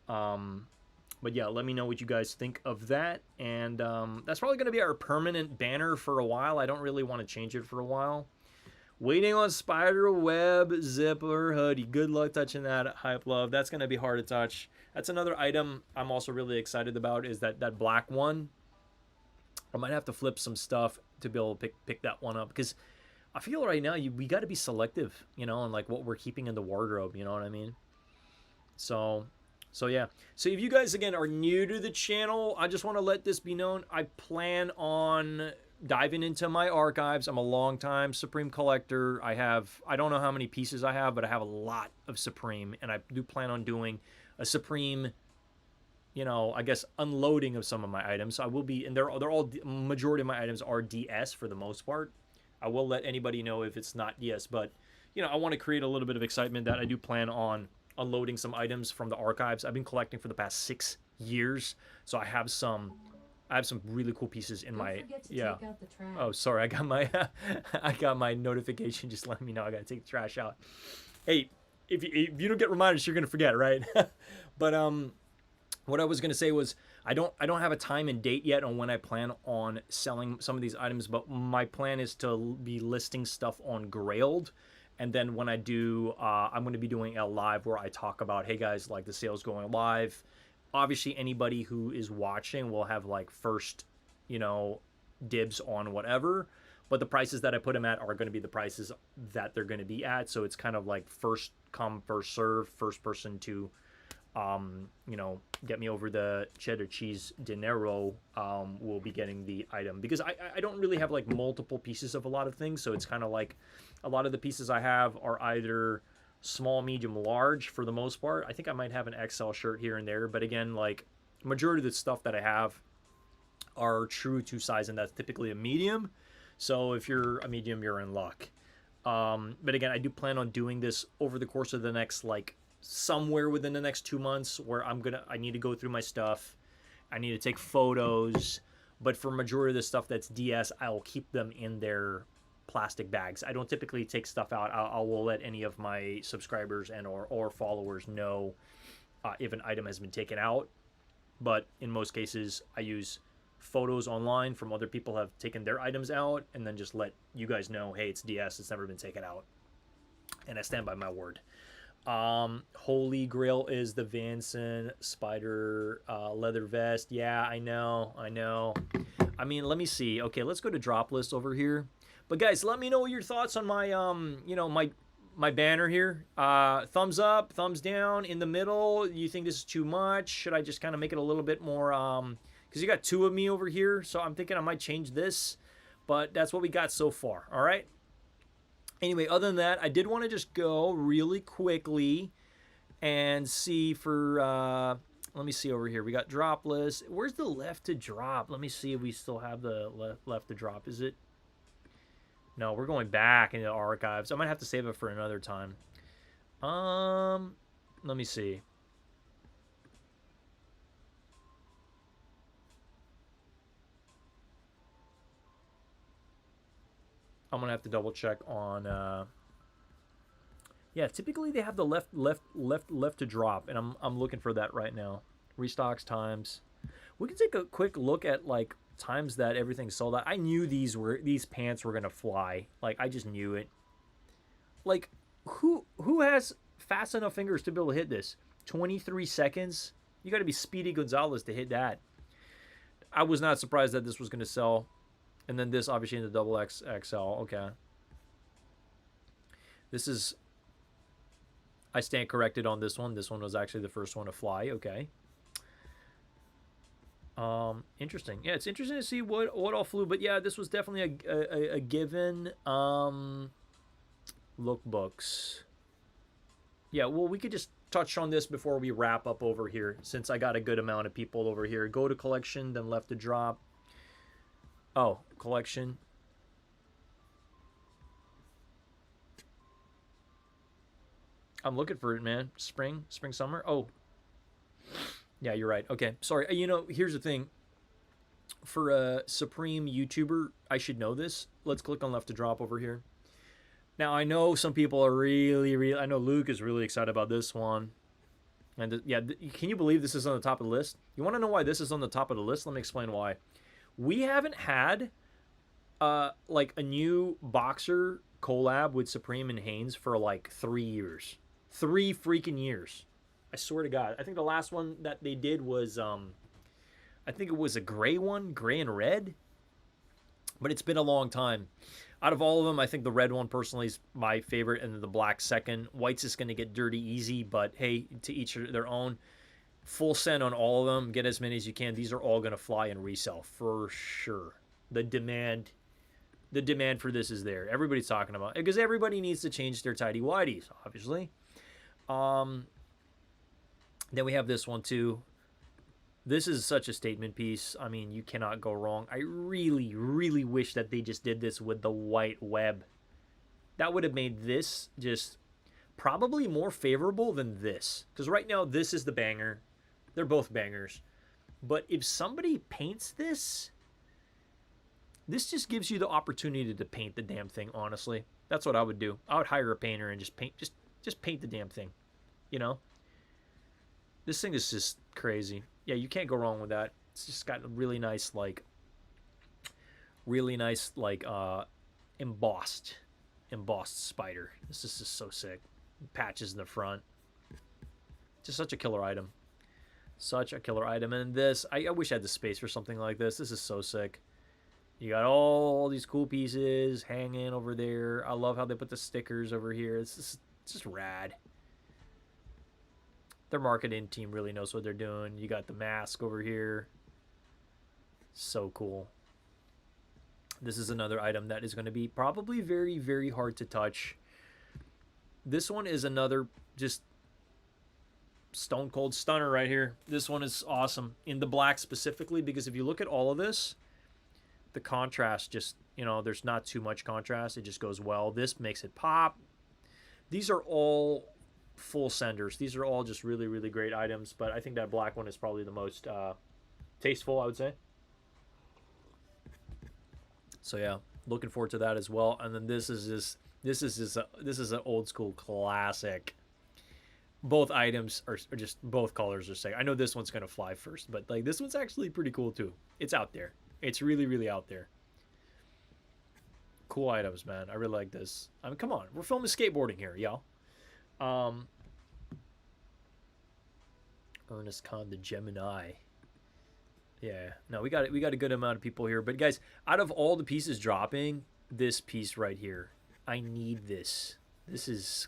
But yeah, let me know what you guys think of that. And that's probably going to be our permanent banner for a while. I don't really want to change it for a while. Waiting on spider web zipper hoodie. Good luck touching that, Hype Love. That's going to be hard to touch. That's another item I'm also really excited about, is that black one. I might have to flip some stuff to be able to pick that one up, because I feel right now we got to be selective, you know, and like what we're keeping in the wardrobe, you know what I mean? So yeah. So if you guys, again, are new to the channel, I just want to let this be known. I plan on diving into my archives. I'm a long-time Supreme collector. I don't know how many pieces I have, but I have a lot of Supreme, and I do plan on doing a Supreme, you know, I guess, unloading of some of my items. So I will be, and they're all, majority of my items are DS for the most part. I will let anybody know if it's not DS, but, you know, I want to create a little bit of excitement that I do plan on unloading some items from the archives. I've been collecting for the past 6 years, so I have some really cool pieces in my, yeah. Take out the trash. Oh, sorry, I got my notification just letting me know I gotta take the trash out. Hey, if you don't get reminders, you're gonna forget, right? But what I was gonna say was, I don't have a time and date yet on when I plan on selling some of these items, but my plan is to be listing stuff on Grailed. And then when I do, I'm going to be doing a live where I talk about, hey guys, like the sale's going live. Obviously, anybody who is watching will have like first, you know, dibs on whatever. But the prices that I put them at are going to be the prices that they're going to be at. So it's kind of like first come, first serve, first person to, you know, get me over the cheddar cheese dinero will be getting the item. Because I don't really have like multiple pieces of a lot of things. So it's kind of like a lot of the pieces I have are either small, medium, large for the most part. I think I might have an XL shirt here and there. But again, like majority of the stuff that I have are true to size, and that's typically a medium. So if you're a medium, you're in luck. But again, I do plan on doing this over the course of the next, like, somewhere within the next 2 months, where I need to go through my stuff. I need to take photos. But for majority of the stuff that's DS, I'll keep them in their plastic bags. I don't typically take stuff out. I will let any of my subscribers and or followers know if an item has been taken out. But in most cases, I use photos online from other people who have taken their items out, and then just let you guys know, hey, it's DS, it's never been taken out. And I stand by my word. Holy Grail is the Vanson spider leather vest. Yeah, I know. I mean, let me see. Okay, let's go to Droplist over here. But guys, let me know your thoughts on my you know, my banner here. Thumbs up, thumbs down, in the middle. You think this is too much? Should I just kind of make it a little bit more because you got 2 of me over here, so I'm thinking I might change this, but that's what we got so far. All right. Anyway, other than that, I did want to just go really quickly and see for, let me see over here. We got Droplist. Where's the left to drop? Let me see if we still have the left to drop. Is it? No, we're going back into the archives. I might have to save it for another time. Let me see. I'm gonna have to double check on. Yeah, typically they have the left to drop, and I'm looking for that right now. Restocks times. We can take a quick look at like times that everything sold out. I knew these pants were gonna fly. Like, I just knew it. Like, who has fast enough fingers to be able to hit this? 23 seconds. You got to be Speedy Gonzalez to hit that. I was not surprised that this was gonna sell. And then this, obviously, in the double XL. Okay. This is I stand corrected on this one. This one was actually the first one to fly. Okay. Interesting. Yeah, it's interesting to see what all flew, but yeah, this was definitely a given. Lookbooks. Yeah, well, we could just touch on this before we wrap up over here, since I got a good amount of people over here. Go to collection, then left to drop. Oh, collection. I'm looking for it, man. Spring, summer. Oh, yeah, you're right. Okay, sorry. You know, here's the thing. For a Supreme YouTuber, I should know this. Let's click on left to drop over here. Now, I know some people are really, I know Luke is really excited about this one. And yeah, can you believe this is on the top of the list? You want to know why this is on the top of the list? Let me explain why. We haven't had like a new boxer collab with Supreme and Hanes for like 3 years. 3 freaking years. I swear to God. I think the last one that they did was, I think it was a gray one, gray and red. But it's been a long time. Out of all of them, I think the red one personally is my favorite, and then the black second. White's is going to get dirty easy, but hey, to each their own. Full send on all of them. Get as many as you can. These are all going to fly and resell for sure. The demand for this is there. Everybody's talking about it because everybody needs to change their tidy whities, obviously. Then we have this one too. This is such a statement piece. I mean, you cannot go wrong. I really, really wish that they just did this with the white web. That would have made this just probably more favorable than this. Because right now, this is the banger. They're both bangers. But if somebody paints this, this just gives you the opportunity to paint the damn thing, honestly. That's what I would do. I would hire a painter and just paint, just paint the damn thing. You know? This thing is just crazy. Yeah, you can't go wrong with that. It's just got a really nice, like embossed spider. This is just so sick. Patches in the front. Just such a killer item. Such a killer item. And this, I wish I had the space for something like this. This is so sick. You got all these cool pieces hanging over there. I love how they put the stickers over here. It's just rad. Their marketing team really knows what they're doing. You got the mask over here. So cool. This is another item that is going to be probably very, very hard to touch. This one is another just stone cold stunner right here. This one is awesome in the black specifically because if you look at all of this, the contrast just, you know, there's not too much contrast. It just goes well. This makes it pop. These are all full senders. These are all just really, really great items, but I think that black one is probably the most tasteful, I would say. So yeah, looking forward to that as well. And then this is an old school classic. Both items are just, both colors are sick. I know this one's gonna fly first, but like this one's actually pretty cool too. It's out there. It's really, really out there. Cool items, man. I really like this. I mean, come on, we're filming skateboarding here, y'all. Ernest Khan, the Gemini. Yeah, no, we got a good amount of people here. But guys, out of all the pieces dropping, this piece right here, I need this. This is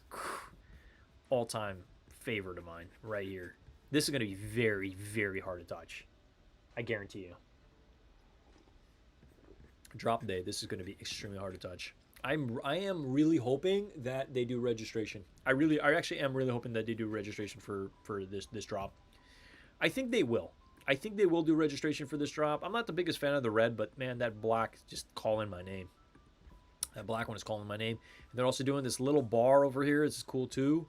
all-time favorite of mine right here. This is going to be very, very hard to touch. I guarantee you. Drop day, this is going to be extremely hard to touch. I am really hoping that they do registration. I actually am really hoping that they do registration for this drop. I think they will. I think they will do registration for this drop. I'm not the biggest fan of the red, but man, that black is just calling my name. That black one is calling my name. And they're also doing this little bar over here. This is cool too.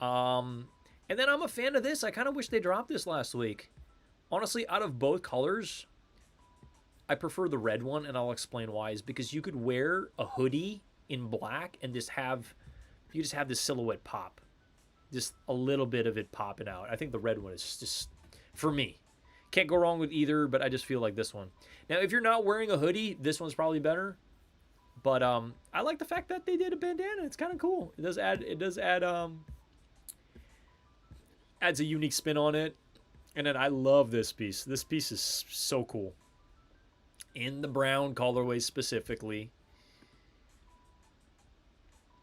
And then I'm a fan of this. I kind of wish they dropped this last week. Honestly, out of both colors, I prefer the red one, and I'll explain why. Is because you could wear a hoodie in black and just have this silhouette pop, just a little bit of it popping out. I think the red one is just, for me, can't go wrong with either. But I just feel like this one. Now, if you're not wearing a hoodie, this one's probably better. But I like the fact that they did a bandana. It's kind of cool. It does add adds a unique spin on it. And then I love this piece. This piece is so cool. In the brown colorway specifically.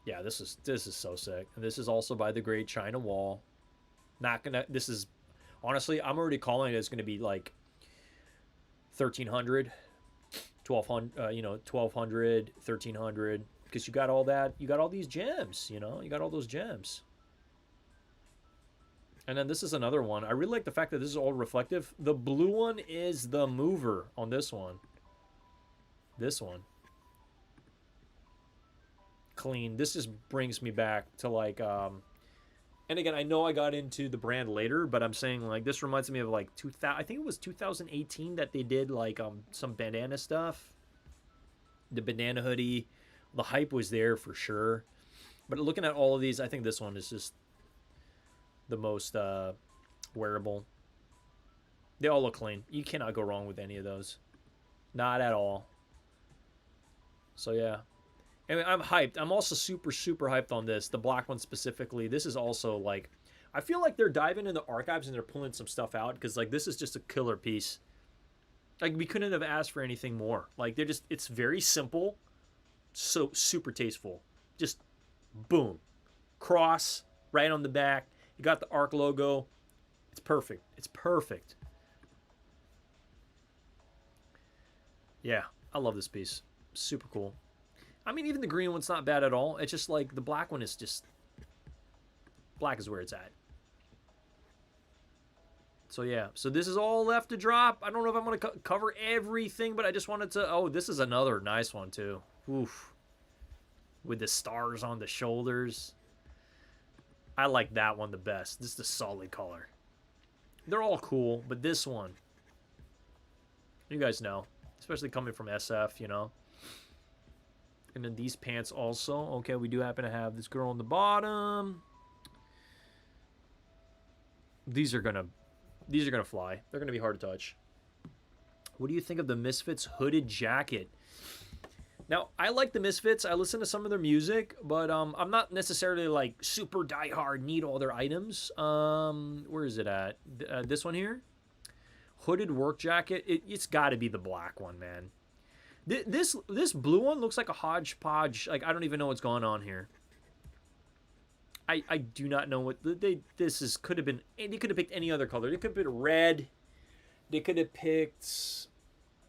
Yeah, this is so sick. And this is also by the Great China Wall. Not gonna. This is honestly, I'm already calling it. It's gonna be like 1,300, 1,200. 1,200, 1,300. Because you got all that. You got all these gems. You got all those gems. And then this is another one. I really like the fact that this is all reflective. The blue one is the mover on this one. This one. Clean. This just brings me back to like and again, I know I got into the brand later, but I'm saying like this reminds me of like 2000, I think it was 2018 that they did like some bandana stuff. The bandana hoodie, the hype was there for sure. But looking at all of these, I think this one is just the most wearable. They all look clean. You cannot go wrong with any of those. Not at all. So yeah. I mean, I'm hyped. I'm also super, super hyped on this. The black one specifically. This is also like, I feel like they're diving in the archives and they're pulling some stuff out because like this is just a killer piece. Like we couldn't have asked for anything more. Like they're just, it's very simple, so super tasteful. Just boom, cross right on the back. You got the ARC logo. It's perfect. It's perfect. Yeah, I love this piece. Super cool. I mean, even the green one's not bad at all. It's just like the black one is just... Black is where it's at. So yeah, so this is all left to drop. I don't know if I'm going to cover everything, but I just wanted to... Oh, this is another nice one too. Oof. With the stars on the shoulders. I like that one the best. This is the solid color. They're all cool, but this one... You guys know. Especially coming from SF, you know. And then these pants also. Okay, we do happen to have this girl on the bottom. These are gonna fly. They're gonna be hard to touch. What do you think of the Misfits hooded jacket? Now, I like the Misfits. I listen to some of their music, but I'm not necessarily like super diehard, need all their items. Where is it at? This one here? Hooded work jacket. It's got to be the black one, man. This blue one looks like a hodgepodge. Like, I don't even know what's going on here. I do not know what could have been. They could have picked any other color. They could have picked red. They could have picked,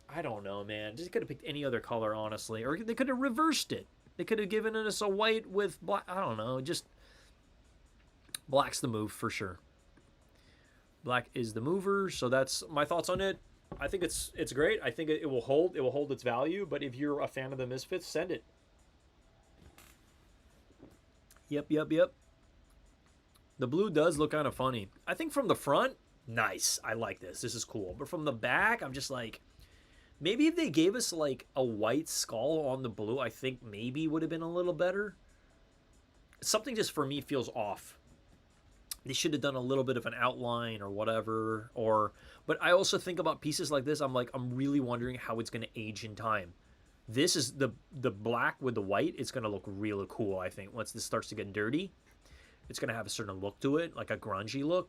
I don't know, man. They could have picked any other color, honestly. Or they could have reversed it. They could have given us a white with black. I don't know. Just black's the move for sure. Black is the mover. So that's my thoughts on it. I think it's great. I think it will hold. It will hold its value. But if you're a fan of the Misfits, send it. Yep. The blue does look kind of funny. I think from the front, nice. I like this. This is cool. But from the back, I'm just like, maybe if they gave us like a white skull on the blue, I think maybe would have been a little better. Something just for me feels off. They should have done a little bit of an outline or whatever. But I also think about pieces like this. I'm really wondering how it's going to age in time. This is the black with the white. It's going to look really cool, I think, once this starts to get dirty. It's going to have a certain look to it, like a grungy look,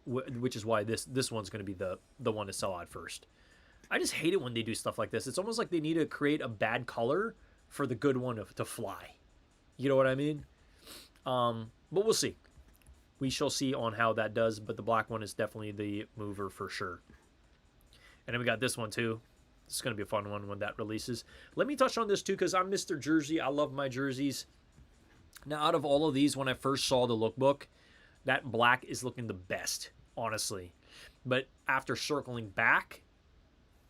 which is why this one's going to be the one to sell out first. I just hate it when they do stuff like this. It's almost like they need to create a bad color for the good one to fly. You know what I mean? But we'll see. We shall see on how that does, but the black one is definitely the mover for sure. And then we got this one too. It's going to be a fun one when that releases. Let me touch on this too, because I'm Mr. Jersey. I love my jerseys. Now, out of all of these, when I first saw the lookbook, that black is looking the best, honestly. But after circling back,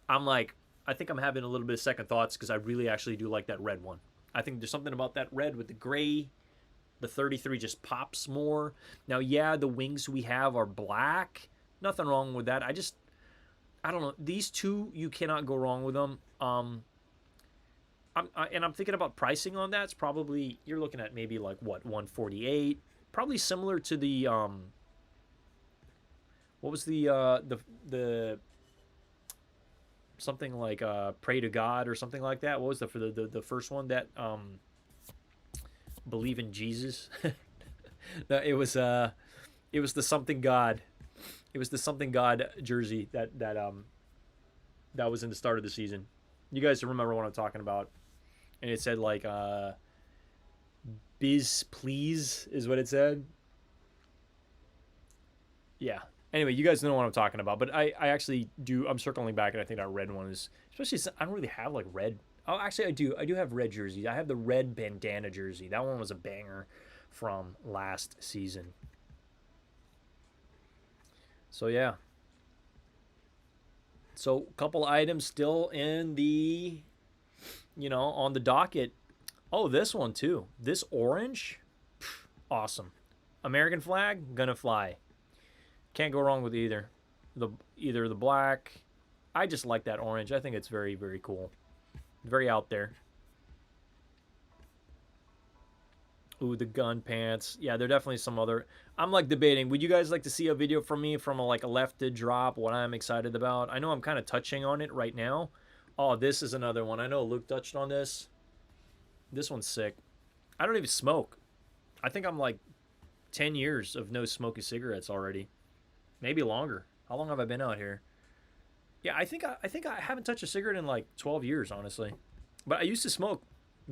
I'm like, I think I'm having a little bit of second thoughts because I really actually do like that red one. I think there's something about that red with the gray. The 33 just pops more. Now, yeah, the wings we have are black. Nothing wrong with that. I don't know. These two, you cannot go wrong with them. I'm thinking about pricing on that. It's probably, you're looking at maybe like what, 148. Probably similar to the what was the something like Pray to God or something like that. What was the first one that Believe in Jesus? It was the Something God. It was the Something God jersey that was in the start of the season. You guys remember what I'm talking about? And it said like Biz Please is what it said. Yeah. Anyway, you guys know what I'm talking about, but I actually do. I'm circling back, and I think that red one is, especially. I don't really have like red. Oh, actually, I do. I do have red jerseys. I have the red bandana jersey. That one was a banger from last season. So yeah. So a couple items still in the, on the docket. Oh, this one too. This orange, awesome. American flag, gonna fly. Can't go wrong with either. Either the black. I just like that orange. I think it's very, very cool. Very out there. Ooh, the gun pants. Yeah, there are definitely some other. I'm like debating. Would you guys like to see a video from me from like a lefted drop? What I'm excited about. I know I'm kind of touching on it right now. Oh, this is another one. I know Luke touched on this. This one's sick. I don't even smoke. I think I'm like 10 years of no smoking cigarettes already. Maybe longer. How long have I been out here? Yeah, I think I haven't touched a cigarette in like 12 years, honestly. But I used to smoke.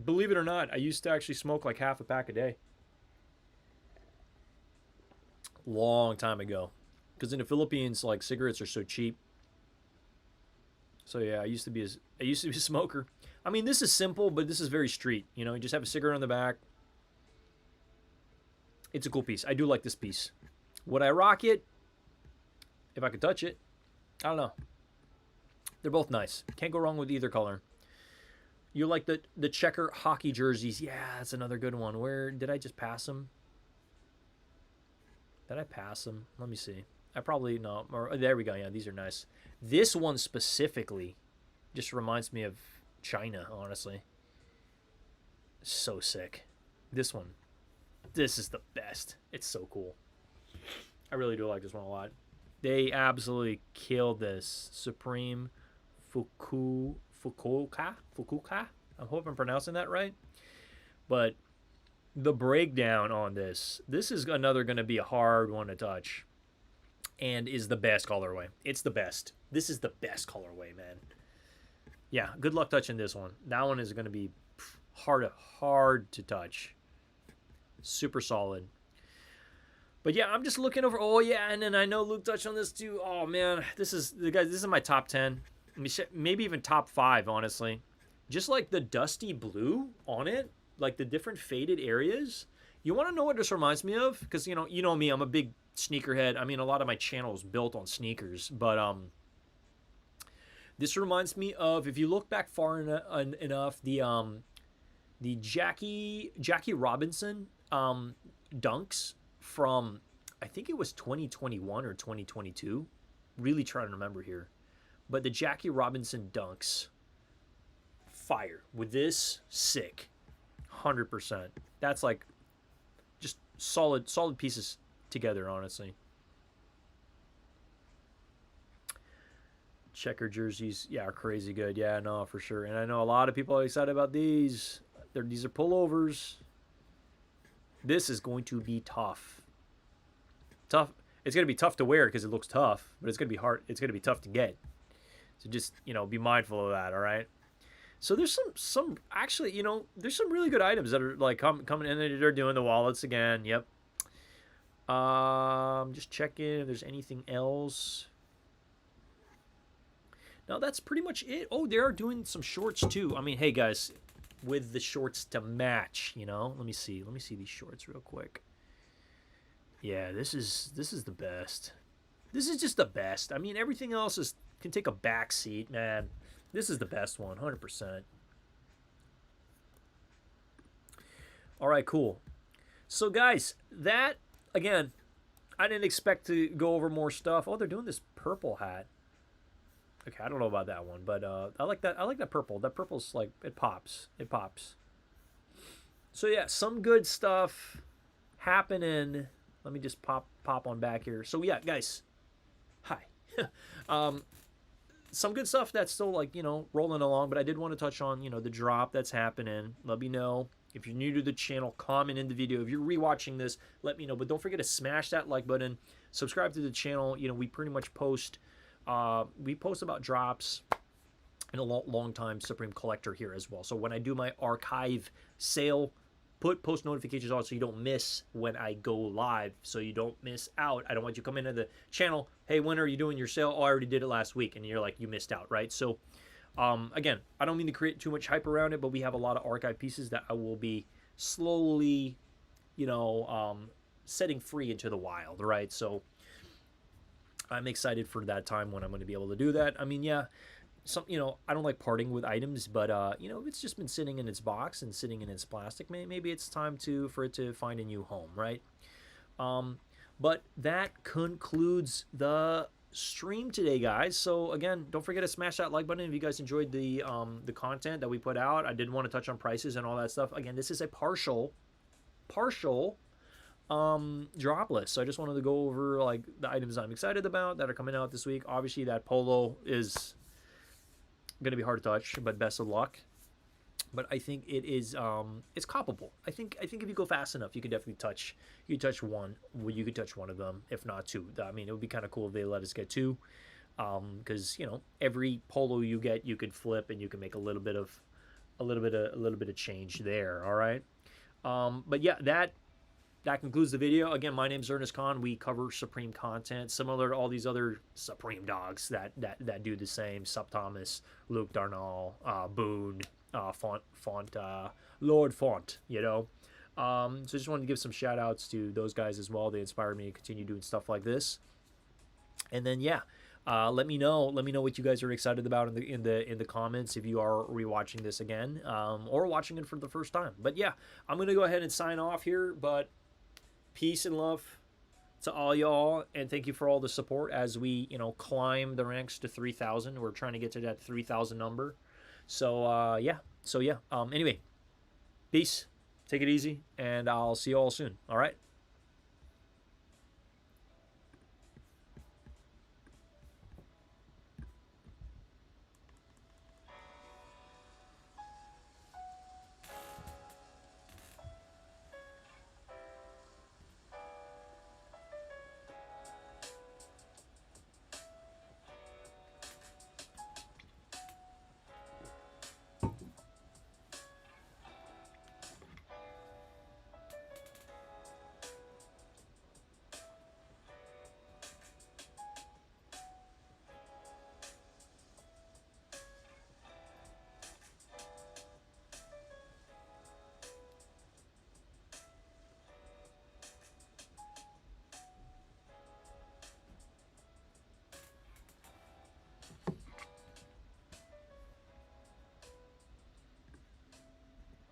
Believe it or not, I used to actually smoke like half a pack a day. Long time ago. Because in the Philippines, like cigarettes are so cheap. So yeah, I used to be a smoker. I mean, this is simple, but this is very street. You just have a cigarette on the back. It's a cool piece. I do like this piece. Would I rock it? If I could touch it, I don't know. They're both nice. Can't go wrong with either color. You like the checker hockey jerseys. Yeah, that's another good one. Where did I just pass them? Did I pass them? Let me see. I probably, no. Or, there we go. Yeah, these are nice. This one specifically just reminds me of China, honestly. So sick. This one. This is the best. It's so cool. I really do like this one a lot. They absolutely killed this. Supreme Fukuoka? I hope I'm pronouncing that right. But the breakdown on this is another going to be a hard one to touch. And is the best colorway. It's the best. This is the best colorway, man. Yeah, good luck touching this one. That one is going to be hard to touch. Super solid. But yeah, I'm just looking over. Oh yeah, and then I know Luke touched on this too. Oh man, this is my top 10. Maybe even top 5, honestly. Just like the dusty blue on it, like the different faded areas. You want to know what this reminds me of? Because you know me, I'm a big sneakerhead. I mean, a lot of my channel is built on sneakers, but this reminds me of, if you look back far enough, the Jackie Robinson dunks from, I think it was 2021 or 2022. Really trying to remember here. But the Jackie Robinson dunks, fire. With this, sick. 100%. That's like just solid pieces together, honestly. Checker jerseys, yeah, are crazy good. Yeah, no, for sure. And I know a lot of people are excited about these. These are pullovers. This is going to be tough. Tough. It's going to be tough to wear because it looks tough, but it's going to be hard. It's going to be tough to get. So just, be mindful of that, all right? So there's some actually, there's some really good items that are like coming in. They're doing the wallets again. Yep. Just checking if there's anything else. No, that's pretty much it. Oh, they are doing some shorts too. I mean, hey guys, with the shorts to match, Let me see these shorts real quick. Yeah, this is the best. This is just the best. I mean, everything else can take a back seat, man. This is the best one, 100%. All right, cool. So, guys, that, again, I didn't expect to go over more stuff. Oh, they're doing this purple hat. Okay, I don't know about that one, but I like that. I like that purple. That purple's like, it pops. It pops. So, yeah, some good stuff happening. Let me just pop on back here. So, yeah, guys, hi. Some good stuff that's still like, rolling along, but I did want to touch on, the drop that's happening. Let me know. If you're new to the channel, comment in the video. If you're rewatching this, let me know. But don't forget to smash that like button. Subscribe to the channel. We pretty much post about drops and a long time Supreme collector here as well. So when I do my archive sale, put post notifications on so you don't miss when I go live, so you don't miss out. I don't want you to come into the channel, hey, when are you doing your sale? Oh, I already did it last week, and you're like, you missed out, right? So again, I don't mean to create too much hype around it, but we have a lot of archive pieces that I will be slowly, setting free into the wild, right? So I'm excited for that time when I'm going to be able to do that. I mean, yeah, I don't like parting with items, but it's just been sitting in its box and sitting in its plastic. Maybe it's time for it to find a new home, right? But that concludes the stream today, guys. So again, don't forget to smash that like button if you guys enjoyed the content that we put out. I did want to touch on prices and all that stuff. Again, this is a partial drop list. So I just wanted to go over like the items I'm excited about that are coming out this week. Obviously, that polo is going to be hard to touch, but best of luck. But I think it is it's coppable. I think if you go fast enough, you could definitely touch. You could touch one. You could touch one of them, if not two. I mean, it would be kind of cool if they let us get two, because every polo you get, you could flip and you can make a little bit of change there. All right. But yeah, that concludes the video. Again, my name's Ernest Khan. We cover Supreme content, similar to all these other Supreme dogs that do the same. Sup Thomas, Luke Darnall, Boone, Lord Font, So just wanted to give some shout outs to those guys as well. They inspired me to continue doing stuff like this. And then let me know what you guys are excited about in the comments if you are rewatching this again, or watching it for the first time. But yeah, I'm gonna go ahead and sign off here, but peace and love to all y'all, and thank you for all the support as we climb the ranks to 3,000. We're trying to get to that 3,000 number. So anyway, peace, take it easy, and I'll see you all soon. All right.